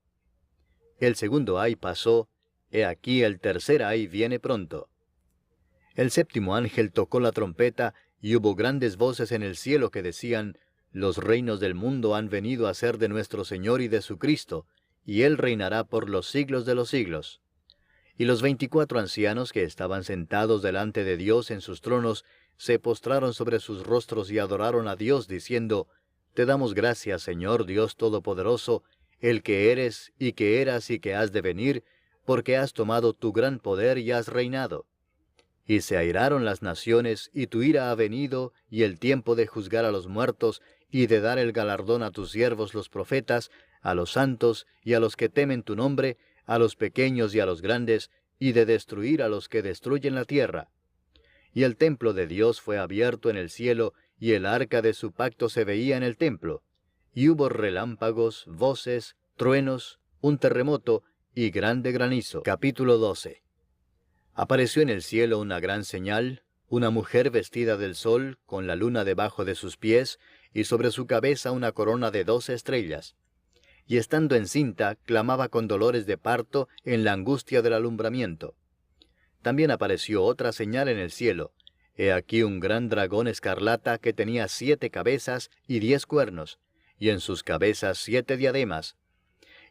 El segundo ay pasó, he aquí el tercer ay viene pronto. El séptimo ángel tocó la trompeta, y hubo grandes voces en el cielo que decían, los reinos del mundo han venido a ser de nuestro Señor y de su Cristo, y Él reinará por los siglos de los siglos. Y los 24 ancianos que estaban sentados delante de Dios en sus tronos, se postraron sobre sus rostros y adoraron a Dios, diciendo, Te damos gracias, Señor Dios Todopoderoso, el que eres, y que eras, y que has de venir, porque has tomado tu gran poder y has reinado. Y se airaron las naciones, y tu ira ha venido, y el tiempo de juzgar a los muertos, y de dar el galardón a tus siervos los profetas, a los santos, y a los que temen tu nombre, a los pequeños y a los grandes, y de destruir a los que destruyen la tierra. Y el templo de Dios fue abierto en el cielo, y el arca de su pacto se veía en el templo. Y hubo relámpagos, voces, truenos, un terremoto, y grande granizo. Capítulo 12. Apareció en el cielo una gran señal, una mujer vestida del sol, con la luna debajo de sus pies, y sobre su cabeza una corona de 12 estrellas. Y estando encinta, clamaba con dolores de parto en la angustia del alumbramiento. También apareció otra señal en el cielo. He aquí un gran dragón escarlata que tenía 7 cabezas y 10 cuernos, y en sus cabezas 7 diademas.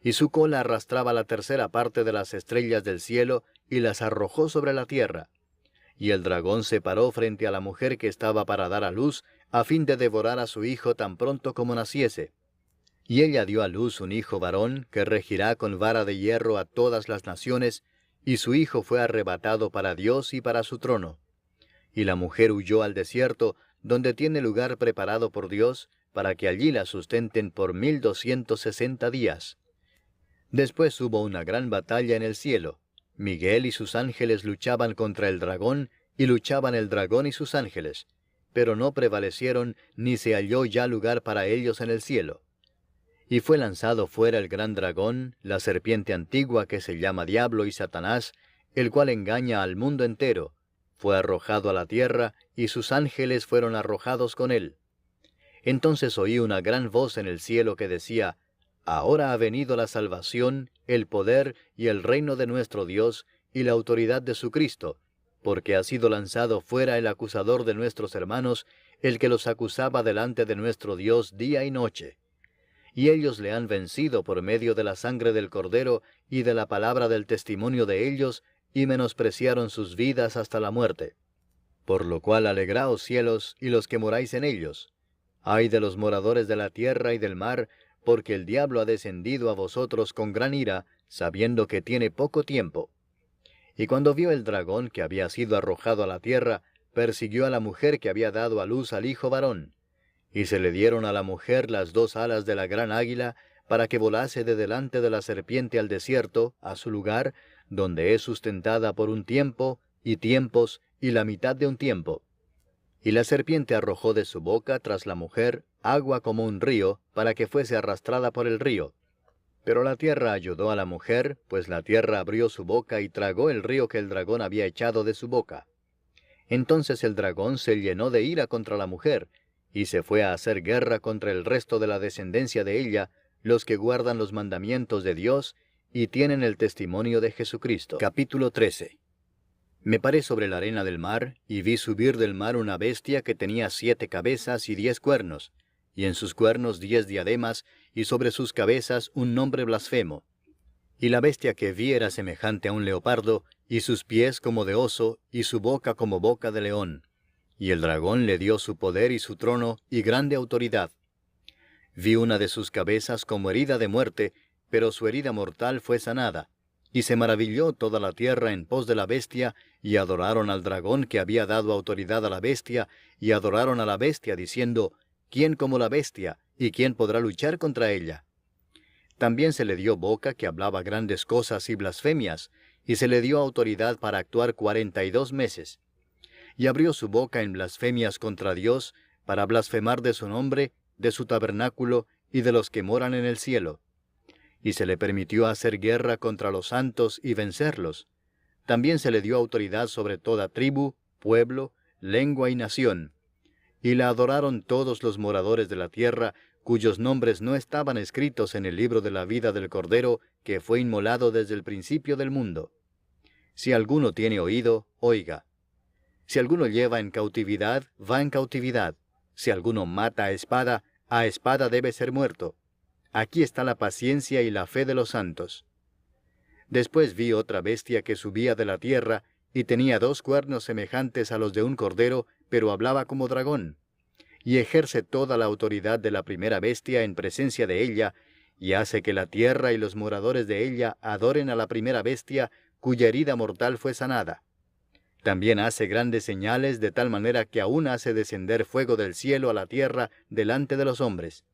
Y su cola arrastraba la tercera parte de las estrellas del cielo, y las arrojó sobre la tierra. Y el dragón se paró frente a la mujer que estaba para dar a luz, a fin de devorar a su hijo tan pronto como naciese. Y ella dio a luz un hijo varón, que regirá con vara de hierro a todas las naciones, y su hijo fue arrebatado para Dios y para su trono. Y la mujer huyó al desierto, donde tiene lugar preparado por Dios, para que allí la sustenten por 1260 días. Después hubo una gran batalla en el cielo. Miguel y sus ángeles luchaban contra el dragón, y luchaban el dragón y sus ángeles, pero no prevalecieron, ni se halló ya lugar para ellos en el cielo. Y fue lanzado fuera el gran dragón, la serpiente antigua que se llama Diablo y Satanás, el cual engaña al mundo entero. Fue arrojado a la tierra, y sus ángeles fueron arrojados con él. Entonces oí una gran voz en el cielo que decía, Ahora ha venido la salvación, el poder y el reino de nuestro Dios, y la autoridad de su Cristo, porque ha sido lanzado fuera el acusador de nuestros hermanos, el que los acusaba delante de nuestro Dios día y noche. Y ellos le han vencido por medio de la sangre del Cordero y de la palabra del testimonio de ellos, y menospreciaron sus vidas hasta la muerte. Por lo cual alegraos cielos, y los que moráis en ellos. Ay de los moradores de la tierra y del mar, porque el diablo ha descendido a vosotros con gran ira, sabiendo que tiene poco tiempo. Y cuando vio el dragón que había sido arrojado a la tierra, persiguió a la mujer que había dado a luz al hijo varón. Y se le dieron a la mujer las 2 alas de la gran águila, para que volase de delante de la serpiente al desierto, a su lugar, donde es sustentada por un tiempo, y tiempos, y la mitad de un tiempo. Y la serpiente arrojó de su boca tras la mujer agua como un río, para que fuese arrastrada por el río. Pero la tierra ayudó a la mujer, pues la tierra abrió su boca y tragó el río que el dragón había echado de su boca. Entonces el dragón se llenó de ira contra la mujer, y se fue a hacer guerra contra el resto de la descendencia de ella, los que guardan los mandamientos de Dios, y tienen el testimonio de Jesucristo. Capítulo 13. Me paré sobre la arena del mar, y vi subir del mar una bestia que tenía 7 cabezas y 10 cuernos, y en sus cuernos 10 diademas, y sobre sus cabezas un nombre blasfemo. Y la bestia que vi era semejante a un leopardo, y sus pies como de oso, y su boca como boca de león. Y el dragón le dio su poder y su trono, y grande autoridad. Vi una de sus cabezas como herida de muerte, pero su herida mortal fue sanada. Y se maravilló toda la tierra en pos de la bestia, y adoraron al dragón que había dado autoridad a la bestia, y adoraron a la bestia, diciendo, ¿quién como la bestia, y quién podrá luchar contra ella? También se le dio boca que hablaba grandes cosas y blasfemias, y se le dio autoridad para actuar 42 meses. Y abrió su boca en blasfemias contra Dios, para blasfemar de su nombre, de su tabernáculo, y de los que moran en el cielo. Y se le permitió hacer guerra contra los santos y vencerlos. También se le dio autoridad sobre toda tribu, pueblo, lengua y nación. Y la adoraron todos los moradores de la tierra, cuyos nombres no estaban escritos en el libro de la vida del Cordero que fue inmolado desde el principio del mundo. Si alguno tiene oído, oiga. Si alguno lleva en cautividad, va en cautividad. Si alguno mata a espada debe ser muerto. Aquí está la paciencia y la fe de los santos. Después vi otra bestia que subía de la tierra, y tenía 2 cuernos semejantes a los de un cordero, pero hablaba como dragón. Y ejerce toda la autoridad de la primera bestia en presencia de ella, y hace que la tierra y los moradores de ella adoren a la primera bestia, cuya herida mortal fue sanada. También hace grandes señales, de tal manera que aún hace descender fuego del cielo a la tierra delante de los hombres.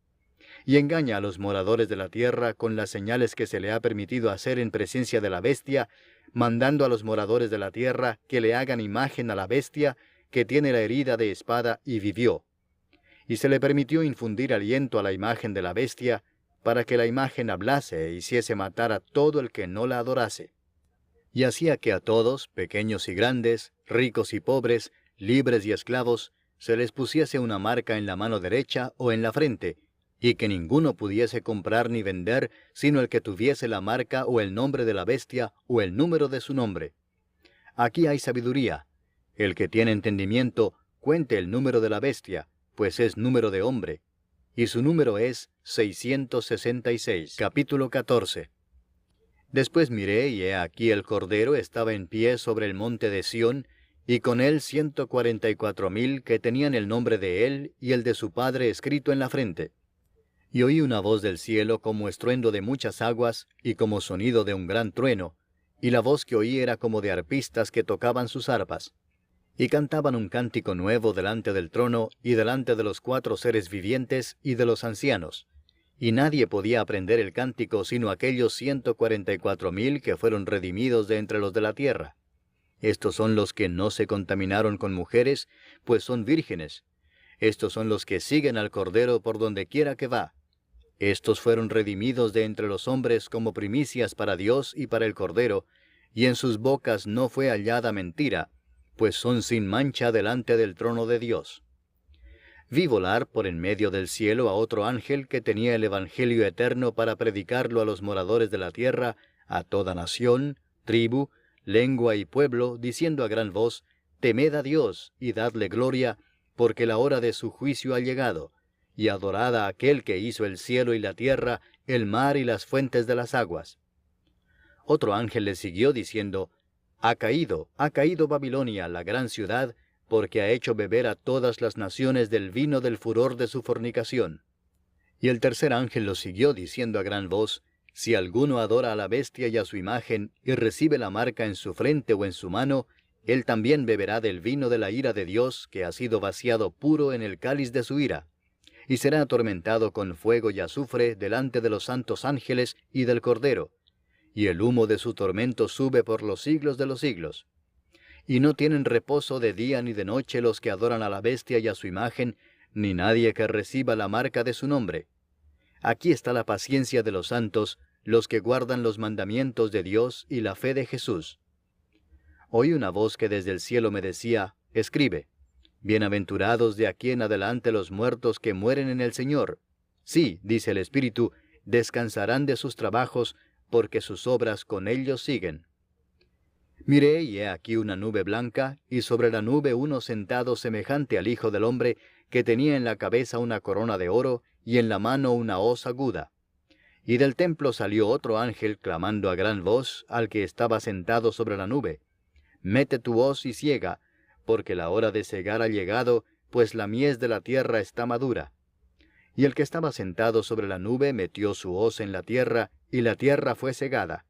Y engaña a los moradores de la tierra con las señales que se le ha permitido hacer en presencia de la bestia, mandando a los moradores de la tierra que le hagan imagen a la bestia, que tiene la herida de espada y vivió. Y se le permitió infundir aliento a la imagen de la bestia, para que la imagen hablase e hiciese matar a todo el que no la adorase. Y hacía que a todos, pequeños y grandes, ricos y pobres, libres y esclavos, se les pusiese una marca en la mano derecha o en la frente, y que ninguno pudiese comprar ni vender, sino el que tuviese la marca o el nombre de la bestia o el número de su nombre. Aquí hay sabiduría. El que tiene entendimiento, cuente el número de la bestia, pues es número de hombre, y su número es 666. Capítulo 14. Después miré, y he aquí el Cordero estaba en pie sobre el monte de Sión, y con él 144,000 que tenían el nombre de él y el de su padre escrito en la frente. Y oí una voz del cielo como estruendo de muchas aguas, y como sonido de un gran trueno, y la voz que oí era como de arpistas que tocaban sus arpas. Y cantaban un cántico nuevo delante del trono, y delante de los 4 seres vivientes, y de los ancianos. Y nadie podía aprender el cántico sino aquellos 144,000 que fueron redimidos de entre los de la tierra. Estos son los que no se contaminaron con mujeres, pues son vírgenes. Estos son los que siguen al Cordero por donde quiera que va. Estos fueron redimidos de entre los hombres como primicias para Dios y para el Cordero, y en sus bocas no fue hallada mentira, pues son sin mancha delante del trono de Dios. Vi volar por en medio del cielo a otro ángel que tenía el Evangelio eterno para predicarlo a los moradores de la tierra, a toda nación, tribu, lengua y pueblo, diciendo a gran voz: Temed a Dios y dadle gloria, porque la hora de su juicio ha llegado, y adorad a aquel que hizo el cielo y la tierra, el mar y las fuentes de las aguas. Otro ángel le siguió diciendo: ha caído Babilonia, la gran ciudad, porque ha hecho beber a todas las naciones del vino del furor de su fornicación. Y el tercer ángel lo siguió diciendo a gran voz: si alguno adora a la bestia y a su imagen, y recibe la marca en su frente o en su mano, él también beberá del vino de la ira de Dios, que ha sido vaciado puro en el cáliz de su ira, y será atormentado con fuego y azufre delante de los santos ángeles y del Cordero, y el humo de su tormento sube por los siglos de los siglos. Y no tienen reposo de día ni de noche los que adoran a la bestia y a su imagen, ni nadie que reciba la marca de su nombre. Aquí está la paciencia de los santos, los que guardan los mandamientos de Dios y la fe de Jesús. Oí una voz que desde el cielo me decía: escribe, bienaventurados de aquí en adelante los muertos que mueren en el Señor. Sí, dice el Espíritu, descansarán de sus trabajos, porque sus obras con ellos siguen. Miré, y he aquí una nube blanca, y sobre la nube uno sentado semejante al Hijo del Hombre, que tenía en la cabeza una corona de oro, y en la mano una hoz aguda. Y del templo salió otro ángel, clamando a gran voz al que estaba sentado sobre la nube: mete tu hoz y siega, porque la hora de segar ha llegado, pues la mies de la tierra está madura. Y el que estaba sentado sobre la nube metió su hoz en la tierra, y la tierra fue segada.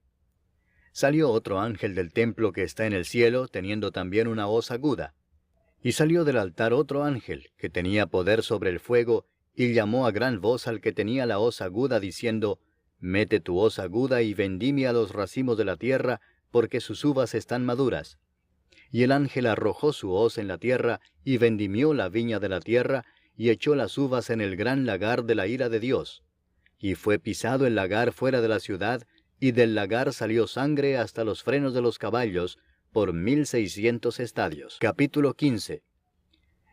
Salió otro ángel del templo que está en el cielo, teniendo también una hoz aguda. Y salió del altar otro ángel, que tenía poder sobre el fuego, y llamó a gran voz al que tenía la hoz aguda, diciendo: mete tu hoz aguda y vendimia los racimos de la tierra, porque sus uvas están maduras. Y el ángel arrojó su hoz en la tierra, y vendimió la viña de la tierra, y echó las uvas en el gran lagar de la ira de Dios. Y fue pisado el lagar fuera de la ciudad, y del lagar salió sangre hasta los frenos de los caballos, por 1,600 estadios. Capítulo 15.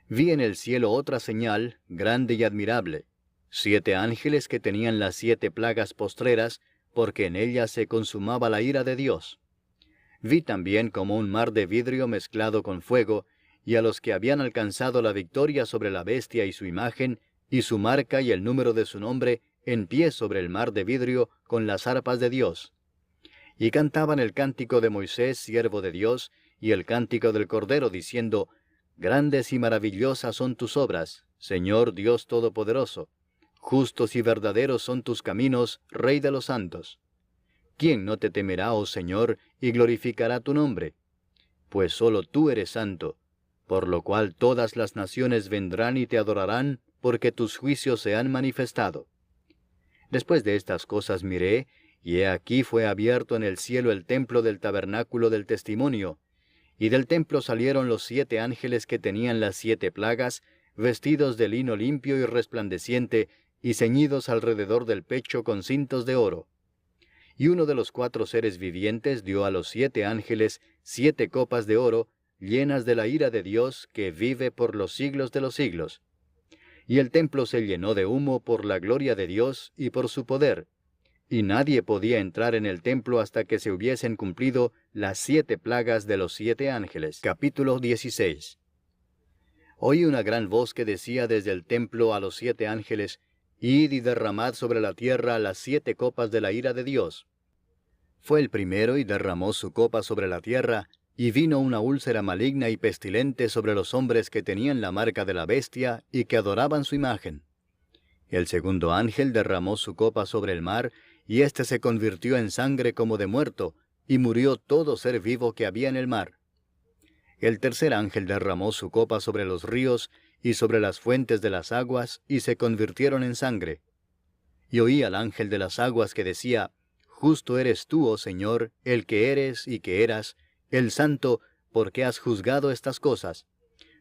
Vi en el cielo otra señal, grande y admirable. 7 ángeles que tenían las 7 plagas postreras, porque en ellas se consumaba la ira de Dios. Vi también como un mar de vidrio mezclado con fuego, y a los que habían alcanzado la victoria sobre la bestia y su imagen, y su marca y el número de su nombre, en pie sobre el mar de vidrio, con las arpas de Dios. Y cantaban el cántico de Moisés, siervo de Dios, y el cántico del Cordero, diciendo: Grandes y maravillosas son tus obras, Señor Dios Todopoderoso. Justos y verdaderos son tus caminos, Rey de los santos. ¿Quién no te temerá, oh Señor, y glorificará tu nombre? Pues solo tú eres santo, por lo cual todas las naciones vendrán y te adorarán, porque tus juicios se han manifestado. Después de estas cosas miré, y he aquí fue abierto en el cielo el templo del tabernáculo del testimonio, y del templo salieron los 7 ángeles que tenían las 7 plagas, vestidos de lino limpio y resplandeciente, y ceñidos alrededor del pecho con cintos de oro. Y uno de los 4 seres vivientes dio a los 7 ángeles 7 copas de oro, llenas de la ira de Dios, que vive por los siglos de los siglos. Y el templo se llenó de humo por la gloria de Dios y por su poder, y nadie podía entrar en el templo hasta que se hubiesen cumplido las 7 plagas de los 7 ángeles. Capítulo 16. Oí una gran voz que decía desde el templo a los 7 ángeles: Id y derramad sobre la tierra las 7 copas de la ira de Dios. Fue el primero y derramó su copa sobre la tierra, y vino una úlcera maligna y pestilente sobre los hombres que tenían la marca de la bestia y que adoraban su imagen. El segundo ángel derramó su copa sobre el mar, y éste se convirtió en sangre como de muerto, y murió todo ser vivo que había en el mar. El tercer ángel derramó su copa sobre los ríos y sobre las fuentes de las aguas, y se convirtieron en sangre. Y oí al ángel de las aguas que decía: Justo eres tú, oh Señor, el que eres y que eras, el Santo, porque has juzgado estas cosas.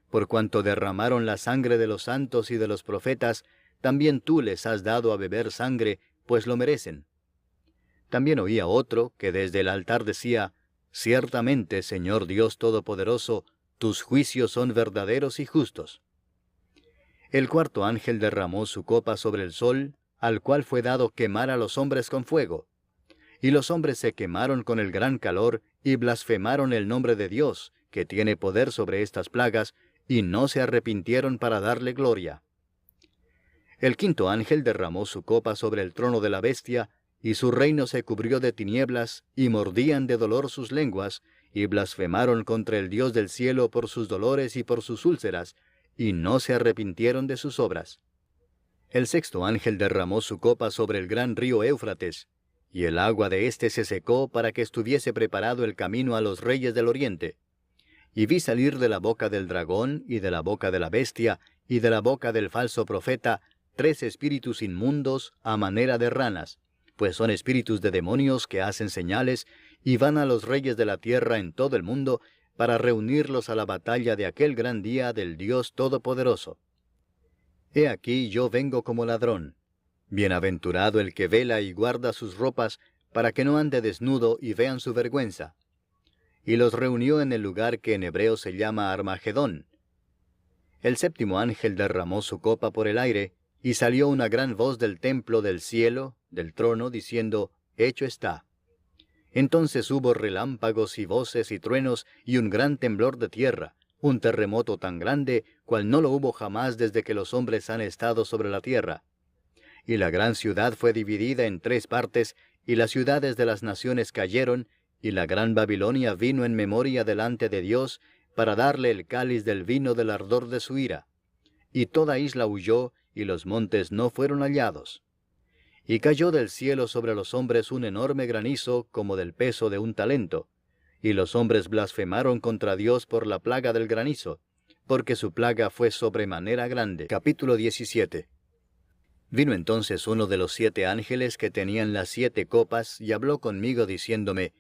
Por cuanto derramaron la sangre de los santos y de los profetas, también tú les has dado a beber sangre, pues lo merecen. También oí a otro que desde el altar decía: Ciertamente, Señor Dios Todopoderoso, tus juicios son verdaderos y justos. El cuarto ángel derramó su copa sobre el sol, al cual fue dado quemar a los hombres con fuego. Y los hombres se quemaron con el gran calor, y blasfemaron el nombre de Dios, que tiene poder sobre estas plagas, y no se arrepintieron para darle gloria. El quinto ángel derramó su copa sobre el trono de la bestia, y su reino se cubrió de tinieblas, y mordían de dolor sus lenguas, y blasfemaron contra el Dios del cielo por sus dolores y por sus úlceras, y no se arrepintieron de sus obras. El sexto ángel derramó su copa sobre el gran río Éufrates, y el agua de éste se secó para que estuviese preparado el camino a los reyes del oriente. Y vi salir de la boca del dragón, y de la boca de la bestia, y de la boca del falso profeta, 3 espíritus inmundos a manera de ranas, pues son espíritus de demonios que hacen señales, y van a los reyes de la tierra en todo el mundo, para reunirlos a la batalla de aquel gran día del Dios Todopoderoso. He aquí yo vengo como ladrón. Bienaventurado el que vela y guarda sus ropas, para que no ande desnudo y vean su vergüenza. Y los reunió en el lugar que en hebreo se llama Armagedón. El séptimo ángel derramó su copa por el aire, y salió una gran voz del templo del cielo, del trono, diciendo: Hecho está. Entonces hubo relámpagos y voces y truenos, y un gran temblor de tierra, un terremoto tan grande, cual no lo hubo jamás desde que los hombres han estado sobre la tierra. Y la gran ciudad fue dividida en 3 partes, y las ciudades de las naciones cayeron, y la gran Babilonia vino en memoria delante de Dios, para darle el cáliz del vino del ardor de su ira. Y toda isla huyó, y los montes no fueron hallados. Y cayó del cielo sobre los hombres un enorme granizo, como del peso de un talento. Y los hombres blasfemaron contra Dios por la plaga del granizo, porque su plaga fue sobremanera grande. Capítulo 17. Vino entonces uno de los 7 ángeles que tenían las 7 copas, y habló conmigo diciéndome: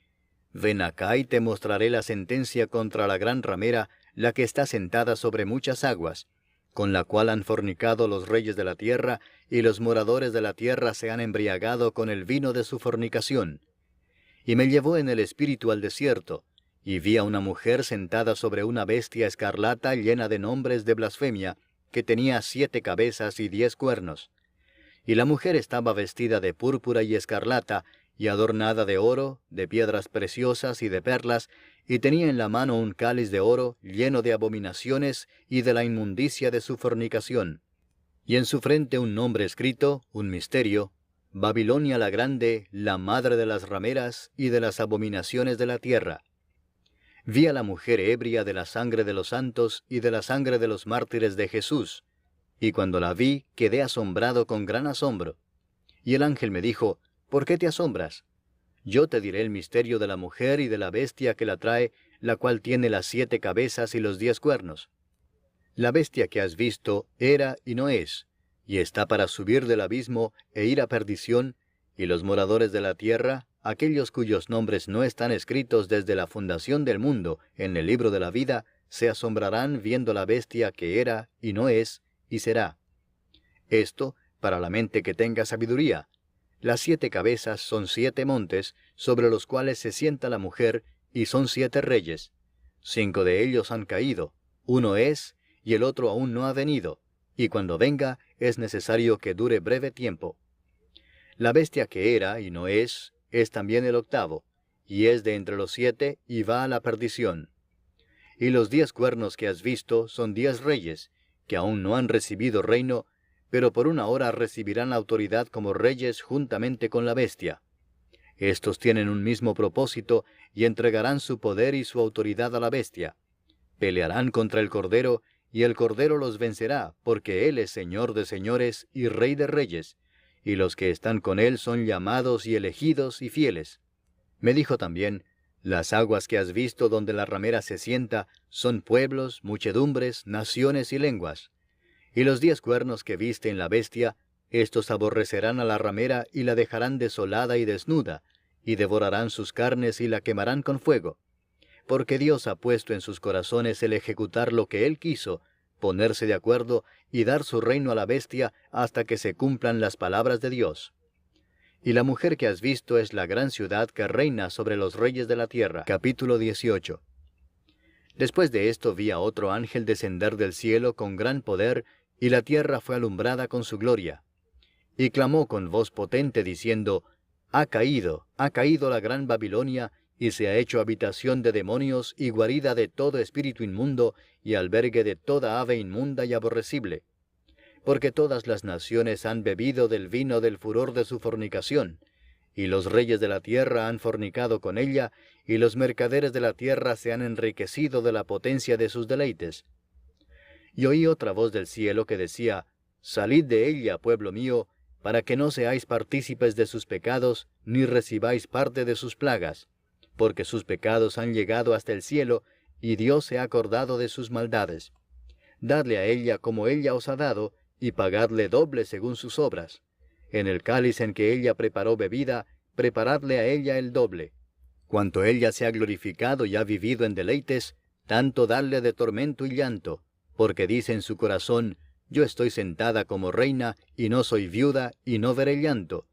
Ven acá y te mostraré la sentencia contra la gran ramera, la que está sentada sobre muchas aguas, con la cual han fornicado los reyes de la tierra, y los moradores de la tierra se han embriagado con el vino de su fornicación. Y me llevó en el espíritu al desierto, y vi a una mujer sentada sobre una bestia escarlata llena de nombres de blasfemia, que tenía 7 cabezas y 10 cuernos. Y la mujer estaba vestida de púrpura y escarlata, y adornada de oro, de piedras preciosas y de perlas, y tenía en la mano un cáliz de oro lleno de abominaciones y de la inmundicia de su fornicación. Y en su frente un nombre escrito, un misterio: Babilonia la grande, la madre de las rameras y de las abominaciones de la tierra. Vi a la mujer ebria de la sangre de los santos y de la sangre de los mártires de Jesús, y cuando la vi quedé asombrado con gran asombro. Y el ángel me dijo: ¿Por qué te asombras? Yo te diré el misterio de la mujer y de la bestia que la trae, la cual tiene las 7 cabezas y los 10 cuernos. La bestia que has visto era y no es, y está para subir del abismo e ir a perdición, y los moradores de la tierra, aquellos cuyos nombres no están escritos desde la fundación del mundo en el libro de la vida, se asombrarán viendo la bestia que era y no es y será. Esto para la mente que tenga sabiduría. Las 7 cabezas son 7 montes, sobre los cuales se sienta la mujer, y son 7 reyes. 5 de ellos han caído, uno es, y el otro aún no ha venido, y cuando venga es necesario que dure breve tiempo. La bestia que era y no es también el octavo, y es de entre los 7, y va a la perdición. Y los 10 cuernos que has visto son 10 reyes, que aún no han recibido reino, pero por una hora recibirán autoridad como reyes juntamente con la bestia. Estos tienen un mismo propósito, y entregarán su poder y su autoridad a la bestia. Pelearán contra el Cordero, y el Cordero los vencerá, porque Él es Señor de señores y Rey de reyes, y los que están con Él son llamados y elegidos y fieles. Me dijo también: las aguas que has visto donde la ramera se sienta son pueblos, muchedumbres, naciones y lenguas. Y los 10 cuernos que viste en la bestia, estos aborrecerán a la ramera y la dejarán desolada y desnuda, y devorarán sus carnes y la quemarán con fuego. Porque Dios ha puesto en sus corazones el ejecutar lo que Él quiso, ponerse de acuerdo y dar su reino a la bestia hasta que se cumplan las palabras de Dios. Y la mujer que has visto es la gran ciudad que reina sobre los reyes de la tierra. Capítulo 18. Después de esto vi a otro ángel descender del cielo con gran poder, y la tierra fue alumbrada con su gloria. Y clamó con voz potente diciendo: ha caído la gran Babilonia, y se ha hecho habitación de demonios y guarida de todo espíritu inmundo, y albergue de toda ave inmunda y aborrecible. Porque todas las naciones han bebido del vino del furor de su fornicación, y los reyes de la tierra han fornicado con ella, y los mercaderes de la tierra se han enriquecido de la potencia de sus deleites. Y oí otra voz del cielo que decía: salid de ella, pueblo mío, para que no seáis partícipes de sus pecados, ni recibáis parte de sus plagas, porque sus pecados han llegado hasta el cielo, y Dios se ha acordado de sus maldades. Dadle a ella como ella os ha dado, y pagadle doble según sus obras. En el cáliz en que ella preparó bebida, preparadle a ella el doble. Cuanto ella se ha glorificado y ha vivido en deleites, tanto dadle de tormento y llanto, porque dice en su corazón: yo estoy sentada como reina, y no soy viuda, y no veré llanto.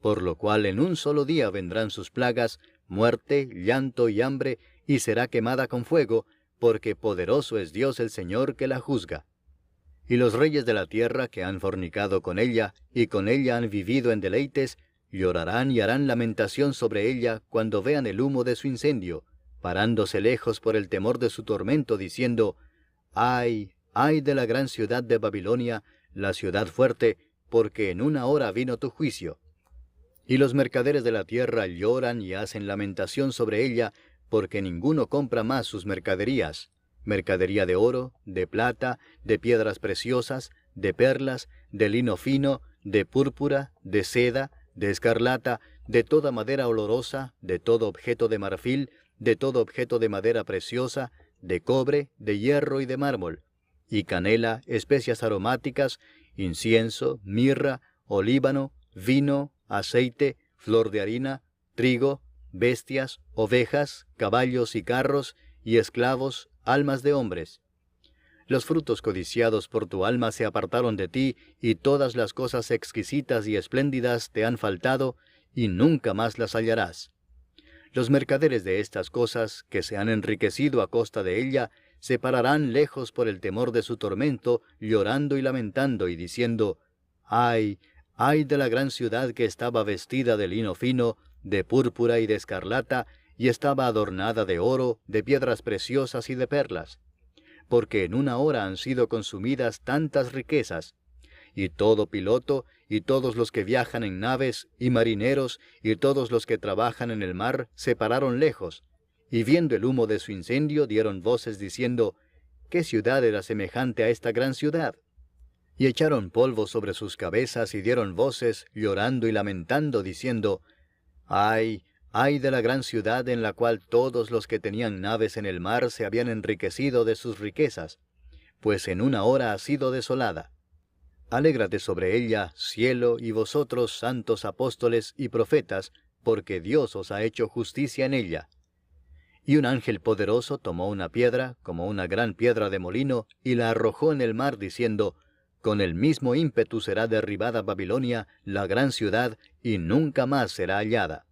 Por lo cual en un solo día vendrán sus plagas, muerte, llanto y hambre, y será quemada con fuego, porque poderoso es Dios el Señor que la juzga. Y los reyes de la tierra que han fornicado con ella, y con ella han vivido en deleites, llorarán y harán lamentación sobre ella cuando vean el humo de su incendio, parándose lejos por el temor de su tormento, diciendo: ¡ay, ay de la gran ciudad de Babilonia, la ciudad fuerte, porque en una hora vino tu juicio! Y los mercaderes de la tierra lloran y hacen lamentación sobre ella, porque ninguno compra más sus mercaderías: mercadería de oro, de plata, de piedras preciosas, de perlas, de lino fino, de púrpura, de seda, de escarlata, de toda madera olorosa, de todo objeto de marfil, de todo objeto de madera preciosa, de cobre, de hierro y de mármol, y canela, especias aromáticas, incienso, mirra, olíbano, vino, aceite, flor de harina, trigo, bestias, ovejas, caballos y carros, y esclavos, almas de hombres. Los frutos codiciados por tu alma se apartaron de ti, y todas las cosas exquisitas y espléndidas te han faltado, y nunca más las hallarás. Los mercaderes de estas cosas, que se han enriquecido a costa de ella, se pararán lejos por el temor de su tormento, llorando y lamentando, y diciendo: ¡ay, ¡Ay de la gran ciudad que estaba vestida de lino fino, de púrpura y de escarlata, y estaba adornada de oro, de piedras preciosas y de perlas! Porque en una hora han sido consumidas tantas riquezas. Y todo piloto, y todos los que viajan en naves, y marineros, y todos los que trabajan en el mar, se pararon lejos, y viendo el humo de su incendio, dieron voces diciendo: ¿Qué ciudad era semejante a esta gran ciudad? Y echaron polvo sobre sus cabezas, y dieron voces, llorando y lamentando, diciendo: ¡Ay, ay de la gran ciudad en la cual todos los que tenían naves en el mar se habían enriquecido de sus riquezas! Pues en una hora ha sido desolada. Alégrate sobre ella, cielo, y vosotros, santos apóstoles y profetas, porque Dios os ha hecho justicia en ella. Y un ángel poderoso tomó una piedra, como una gran piedra de molino, y la arrojó en el mar, diciendo: Con el mismo ímpetu será derribada Babilonia, la gran ciudad, y nunca más será hallada.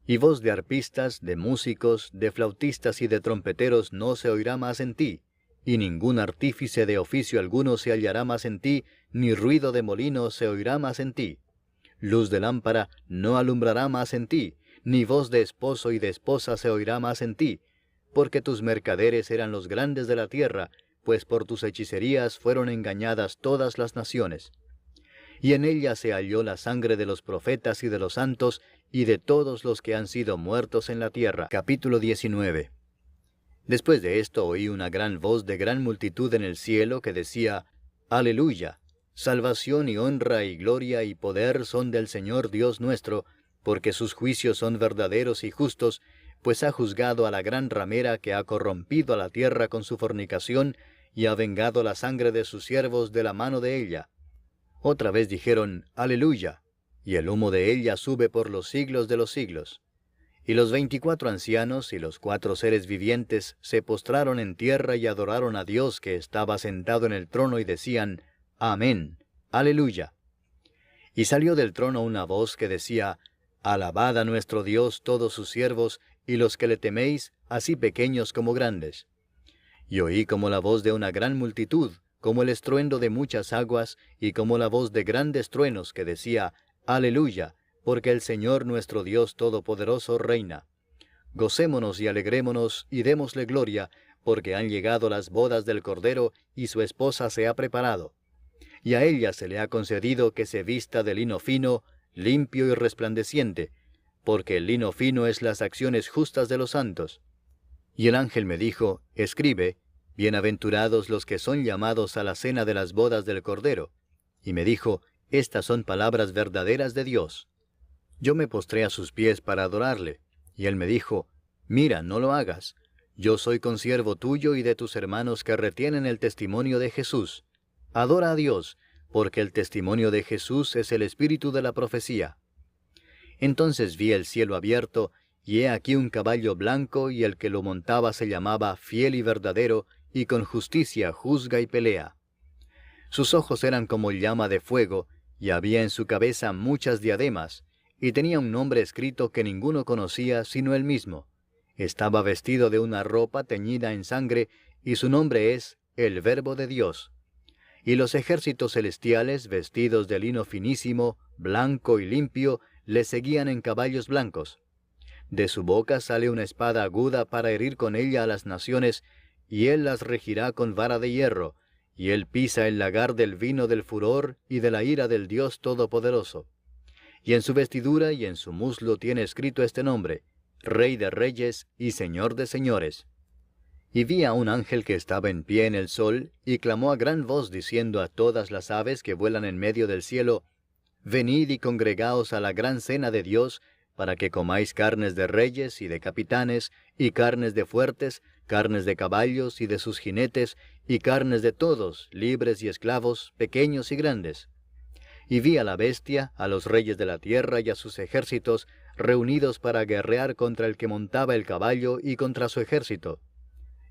Y voz de arpistas, de músicos, de flautistas y de trompeteros no se oirá más en ti, y ningún artífice de oficio alguno se hallará más en ti, ni ruido de molino se oirá más en ti. Luz de lámpara no alumbrará más en ti, ni voz de esposo y de esposa se oirá más en ti, porque tus mercaderes eran los grandes de la tierra, pues por tus hechicerías fueron engañadas todas las naciones. Y en ella se halló la sangre de los profetas y de los santos, y de todos los que han sido muertos en la tierra. Capítulo 19. Después de esto oí una gran voz de gran multitud en el cielo que decía: Aleluya, salvación y honra y gloria y poder son del Señor Dios nuestro, porque sus juicios son verdaderos y justos, pues ha juzgado a la gran ramera que ha corrompido a la tierra con su fornicación, y ha vengado la sangre de sus siervos de la mano de ella. Otra vez dijeron: Aleluya, y el humo de ella sube por los siglos de los siglos. Y los 24 ancianos y los 4 seres vivientes se postraron en tierra y adoraron a Dios que estaba sentado en el trono, y decían: Amén, Aleluya. Y salió del trono una voz que decía: Alabad a nuestro Dios todos sus siervos, y los que le teméis, así pequeños como grandes. Y oí como la voz de una gran multitud, como el estruendo de muchas aguas, y como la voz de grandes truenos, que decía: Aleluya, porque el Señor nuestro Dios Todopoderoso reina. Gocémonos y alegrémonos, y démosle gloria, porque han llegado las bodas del Cordero, y su esposa se ha preparado. Y a ella se le ha concedido que se vista de lino fino, limpio y resplandeciente, porque el lino fino es las acciones justas de los santos. Y el ángel me dijo: Escribe: Bienaventurados los que son llamados a la cena de las bodas del Cordero. Y me dijo: Estas son palabras verdaderas de Dios. Yo me postré a sus pies para adorarle, y él me dijo: Mira, no lo hagas. Yo soy consiervo tuyo y de tus hermanos que retienen el testimonio de Jesús. Adora a Dios, porque el testimonio de Jesús es el espíritu de la profecía. Entonces vi el cielo abierto, y he aquí un caballo blanco, y el que lo montaba se llamaba Fiel y Verdadero, y con justicia juzga y pelea. Sus ojos eran como llama de fuego, y había en su cabeza muchas diademas, y tenía un nombre escrito que ninguno conocía sino él mismo. Estaba vestido de una ropa teñida en sangre, y su nombre es el Verbo de Dios. Y los ejércitos celestiales, vestidos de lino finísimo, blanco y limpio, le seguían en caballos blancos. De su boca sale una espada aguda para herir con ella a las naciones, y él las regirá con vara de hierro, y él pisa el lagar del vino del furor y de la ira del Dios Todopoderoso. Y en su vestidura y en su muslo tiene escrito este nombre: Rey de Reyes y Señor de Señores. Y vi a un ángel que estaba en pie en el sol, y clamó a gran voz diciendo a todas las aves que vuelan en medio del cielo: Venid y congregaos a la gran cena de Dios, para que comáis carnes de reyes y de capitanes, y carnes de fuertes, carnes de caballos y de sus jinetes, y carnes de todos, libres y esclavos, pequeños y grandes. Y vi a la bestia, a los reyes de la tierra y a sus ejércitos, reunidos para guerrear contra el que montaba el caballo y contra su ejército.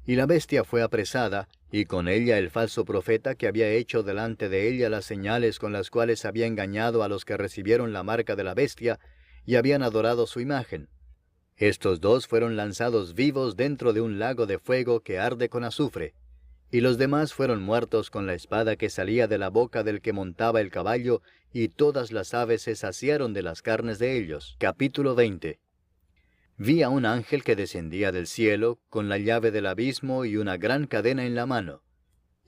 Y la bestia fue apresada, y con ella el falso profeta que había hecho delante de ella las señales con las cuales había engañado a los que recibieron la marca de la bestia, y habían adorado su imagen. Estos dos fueron lanzados vivos dentro de un lago de fuego que arde con azufre. y los demás fueron muertos con la espada que salía de la boca del que montaba el caballo, y todas las aves se saciaron de las carnes de ellos. Capítulo 20. Vi a un ángel que descendía del cielo, con la llave del abismo y una gran cadena en la mano.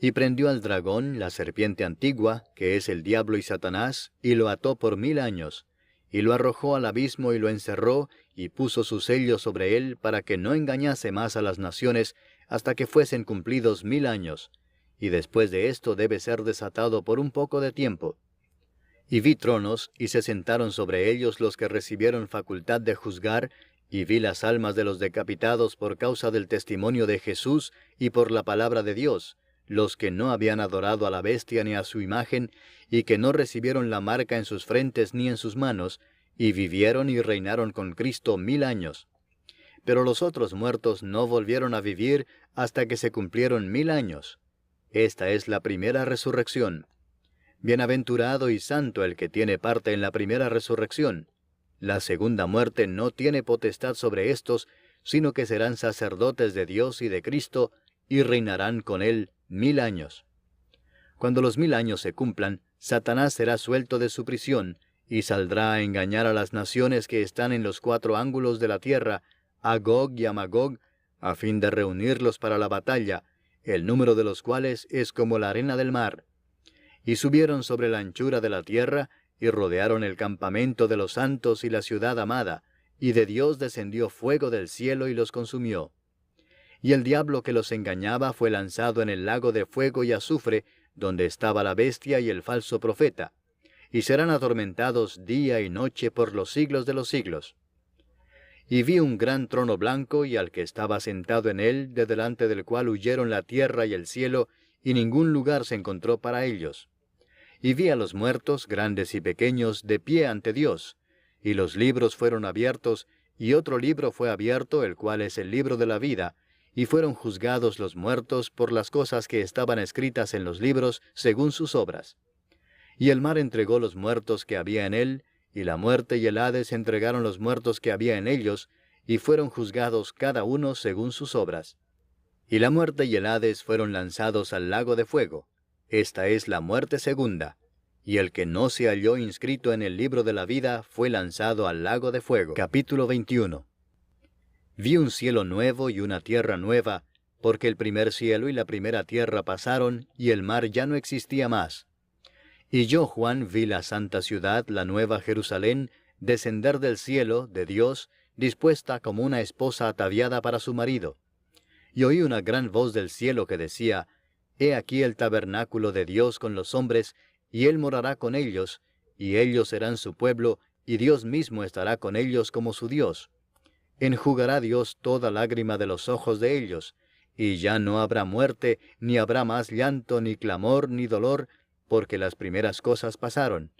Y prendió al dragón, la serpiente antigua, que es el diablo y Satanás, y lo ató por 1000 años, y lo arrojó al abismo y lo encerró, y puso su sello sobre él, para que no engañase más a las naciones, hasta que fuesen cumplidos 1000 años, y después de esto debe ser desatado por un poco de tiempo. Y vi tronos, y se sentaron sobre ellos los que recibieron facultad de juzgar, y vi las almas de los decapitados por causa del testimonio de Jesús y por la palabra de Dios, los que no habían adorado a la bestia ni a su imagen, y que no recibieron la marca en sus frentes ni en sus manos, y vivieron y reinaron con Cristo 1000 años. Pero los otros muertos no volvieron a vivir hasta que se cumplieron 1000 años. Esta es la primera resurrección. Bienaventurado y santo el que tiene parte en la primera resurrección. La segunda muerte no tiene potestad sobre éstos, sino que serán sacerdotes de Dios y de Cristo, y reinarán con él 1000 años. Cuando los 1000 años se cumplan, Satanás será suelto de su prisión, y saldrá a engañar a las naciones que están en los 4 ángulos de la tierra, a Gog y a Magog, a fin de reunirlos para la batalla, el número de los cuales es como la arena del mar. Y subieron sobre la anchura de la tierra, y rodearon el campamento de los santos y la ciudad amada, y de Dios descendió fuego del cielo y los consumió. Y el diablo que los engañaba fue lanzado en el lago de fuego y azufre, donde estaba la bestia y el falso profeta, y serán atormentados día y noche por los siglos de los siglos. Y vi un gran trono blanco, y al que estaba sentado en él, de delante del cual huyeron la tierra y el cielo, y ningún lugar se encontró para ellos. Y vi a los muertos, grandes y pequeños, de pie ante Dios, y los libros fueron abiertos, y otro libro fue abierto, el cual es el libro de la vida, y fueron juzgados los muertos por las cosas que estaban escritas en los libros, según sus obras. Y el mar entregó los muertos que había en él, y la muerte y el Hades entregaron los muertos que había en ellos, y fueron juzgados cada uno según sus obras. Y la muerte y el Hades fueron lanzados al lago de fuego. Esta es la muerte segunda. Y el que no se halló inscrito en el libro de la vida fue lanzado al lago de fuego. Capítulo 21. Vi un cielo nuevo y una tierra nueva, porque el primer cielo y la primera tierra pasaron, y el mar ya no existía más. Y yo, Juan, vi la santa ciudad, la nueva Jerusalén, descender del cielo, de Dios, dispuesta como una esposa ataviada para su marido. Y oí una gran voz del cielo que decía: He aquí el tabernáculo de Dios con los hombres, y Él morará con ellos, y ellos serán su pueblo, y Dios mismo estará con ellos como su Dios. Enjugará Dios toda lágrima de los ojos de ellos, y ya no habrá muerte, ni habrá más llanto, ni clamor, ni dolor, porque las primeras cosas pasaron.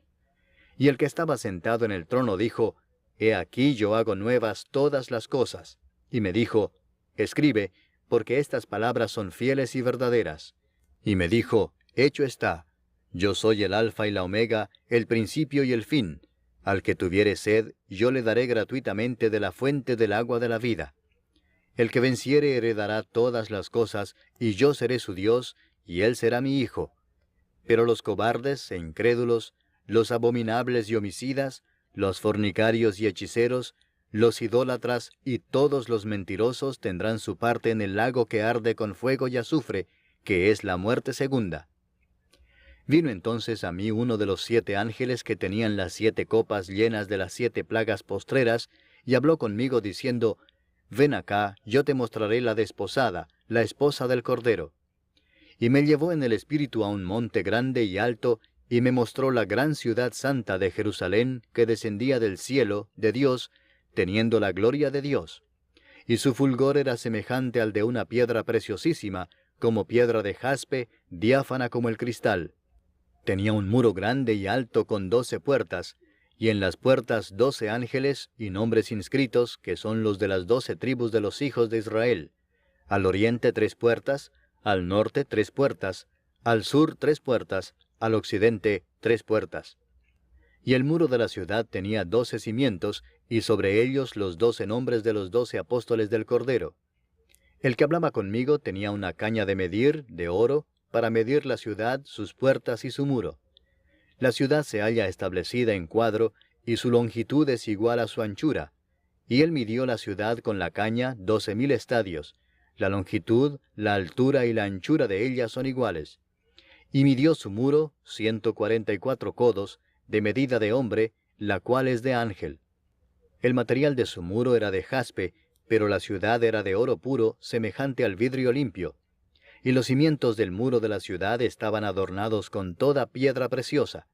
Y el que estaba sentado en el trono dijo: He aquí yo hago nuevas todas las cosas. Y me dijo: Escribe, porque estas palabras son fieles y verdaderas. Y me dijo: Hecho está. Yo soy el Alfa y la Omega, el principio y el fin. Al que tuviere sed, yo le daré gratuitamente de la fuente del agua de la vida. El que venciere heredará todas las cosas, y yo seré su Dios, y él será mi hijo. Pero los cobardes e incrédulos, los abominables y homicidas, los fornicarios y hechiceros, los idólatras y todos los mentirosos tendrán su parte en el lago que arde con fuego y azufre, que es la muerte segunda. Vino entonces a mí uno de los 7 ángeles que tenían las 7 copas llenas de las 7 plagas postreras, y habló conmigo diciendo: Ven acá, yo te mostraré la desposada, la esposa del Cordero. Y me llevó en el espíritu a un monte grande y alto, y me mostró la gran ciudad santa de Jerusalén, que descendía del cielo, de Dios, teniendo la gloria de Dios. Y su fulgor era semejante al de una piedra preciosísima, como piedra de jaspe, diáfana como el cristal. Tenía un muro grande y alto con 12 puertas, y en las puertas 12 ángeles y nombres inscritos, que son los de las 12 tribus de los hijos de Israel. Al oriente 3 puertas, al norte 3 puertas, al sur 3 puertas, al occidente 3 puertas. Y el muro de la ciudad tenía 12 cimientos, y sobre ellos los 12 nombres de los 12 apóstoles del Cordero. El que hablaba conmigo tenía una caña de medir, de oro, para medir la ciudad, sus puertas y su muro. La ciudad se halla establecida en cuadro, y su longitud es igual a su anchura. Y él midió la ciudad con la caña 12,000 estadios. La longitud, la altura y la anchura de ella son iguales. Y midió su muro 144 codos, de medida de hombre, la cual es de ángel. El material de su muro era de jaspe, pero la ciudad era de oro puro, semejante al vidrio limpio. Y los cimientos del muro de la ciudad estaban adornados con toda piedra preciosa.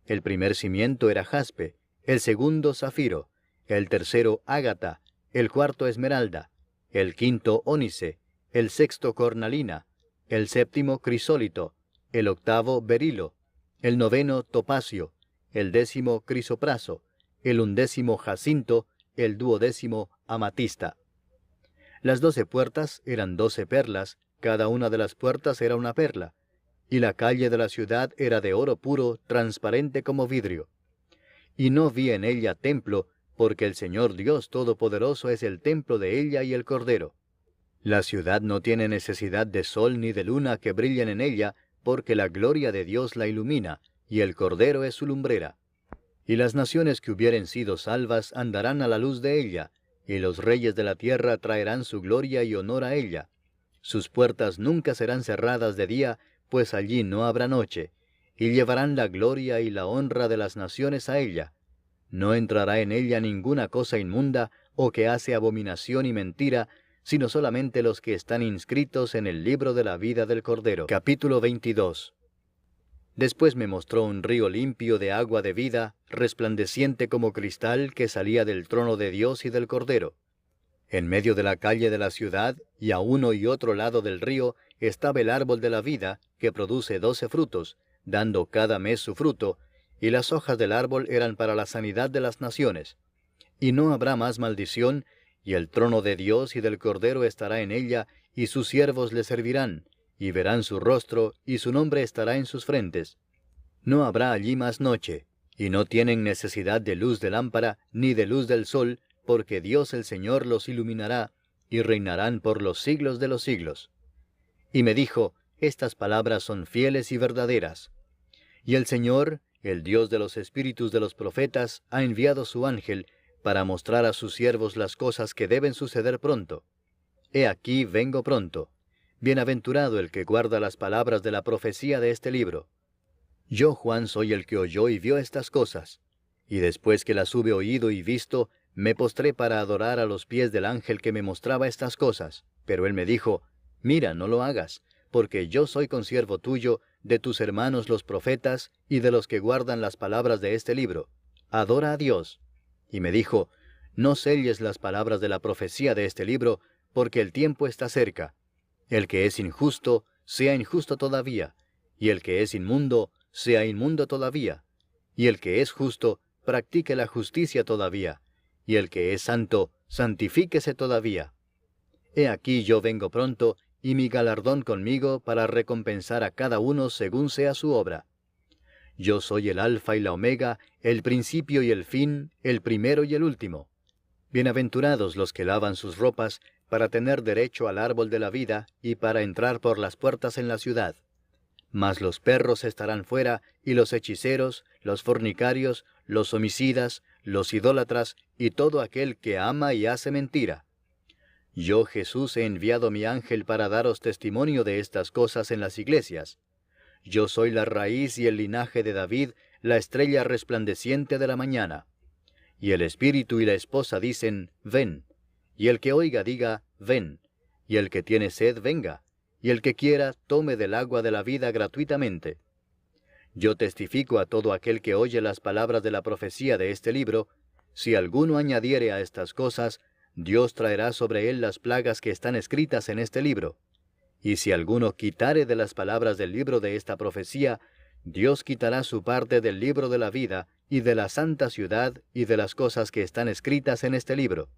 El primer cimiento era jaspe, el segundo zafiro, el tercero ágata, el cuarto esmeralda, el quinto ónice, el sexto cornalina, el séptimo crisólito, el octavo berilo, el noveno topacio, el décimo crisopraso, el undécimo jacinto, el duodécimo amatista. Las 12 puertas eran 12 perlas, cada una de las puertas era una perla, y la calle de la ciudad era de oro puro, transparente como vidrio. Y no vi en ella templo, porque el Señor Dios Todopoderoso es el templo de ella y el Cordero. La ciudad no tiene necesidad de sol ni de luna que brillen en ella, porque la gloria de Dios la ilumina, y el Cordero es su lumbrera. Y las naciones que hubieren sido salvas andarán a la luz de ella, y los reyes de la tierra traerán su gloria y honor a ella. Sus puertas nunca serán cerradas de día, pues allí no habrá noche, y llevarán la gloria y la honra de las naciones a ella. No entrará en ella ninguna cosa inmunda, o que hace abominación y mentira, sino solamente los que están inscritos en el libro de la vida del Cordero. Capítulo 22. Después me mostró un río limpio de agua de vida, resplandeciente como cristal, que salía del trono de Dios y del Cordero. En medio de la calle de la ciudad, y a uno y otro lado del río, estaba el árbol de la vida, que produce 12 frutos, dando cada mes su fruto, y las hojas del árbol eran para la sanidad de las naciones. Y no habrá más maldición, y el trono de Dios y del Cordero estará en ella, y sus siervos le servirán, y verán su rostro, y su nombre estará en sus frentes. No habrá allí más noche, y no tienen necesidad de luz de lámpara, ni de luz del sol, porque Dios el Señor los iluminará, y reinarán por los siglos de los siglos. Y me dijo, estas palabras son fieles y verdaderas. Y el Señor, el Dios de los espíritus de los profetas, ha enviado su ángel, para mostrar a sus siervos las cosas que deben suceder pronto. He aquí vengo pronto. Bienaventurado el que guarda las palabras de la profecía de este libro. Yo, Juan, soy el que oyó y vio estas cosas. Y después que las hube oído y visto, me postré para adorar a los pies del ángel que me mostraba estas cosas. Pero él me dijo, mira, no lo hagas, porque yo soy consiervo tuyo, de tus hermanos los profetas, y de los que guardan las palabras de este libro. Adora a Dios. Y me dijo, no selles las palabras de la profecía de este libro, porque el tiempo está cerca. El que es injusto, sea injusto todavía, y el que es inmundo, sea inmundo todavía, y el que es justo, practique la justicia todavía, y el que es santo, santifíquese todavía. He aquí yo vengo pronto, y mi galardón conmigo para recompensar a cada uno según sea su obra. Yo soy el Alfa y la Omega, el principio y el fin, el primero y el último. Bienaventurados los que lavan sus ropas, para tener derecho al árbol de la vida, y para entrar por las puertas en la ciudad. Mas los perros estarán fuera, y los hechiceros, los fornicarios, los homicidas, los idólatras, y todo aquel que ama y hace mentira. Yo, Jesús, he enviado mi ángel para daros testimonio de estas cosas en las iglesias. Yo soy la raíz y el linaje de David, la estrella resplandeciente de la mañana. Y el Espíritu y la esposa dicen, ven. Y el que oiga diga, ven. Y el que tiene sed, venga. Y el que quiera, tome del agua de la vida gratuitamente. Yo testifico a todo aquel que oye las palabras de la profecía de este libro, si alguno añadiere a estas cosas, Dios traerá sobre él las plagas que están escritas en este libro. Y si alguno quitare de las palabras del libro de esta profecía, Dios quitará su parte del libro de la vida, y de la santa ciudad, y de las cosas que están escritas en este libro.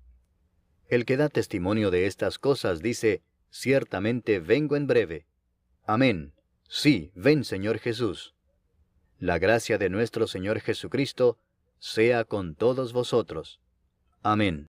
El que da testimonio de estas cosas dice, ciertamente vengo en breve. Amén. Sí, ven, Señor Jesús. La gracia de nuestro Señor Jesucristo sea con todos vosotros. Amén.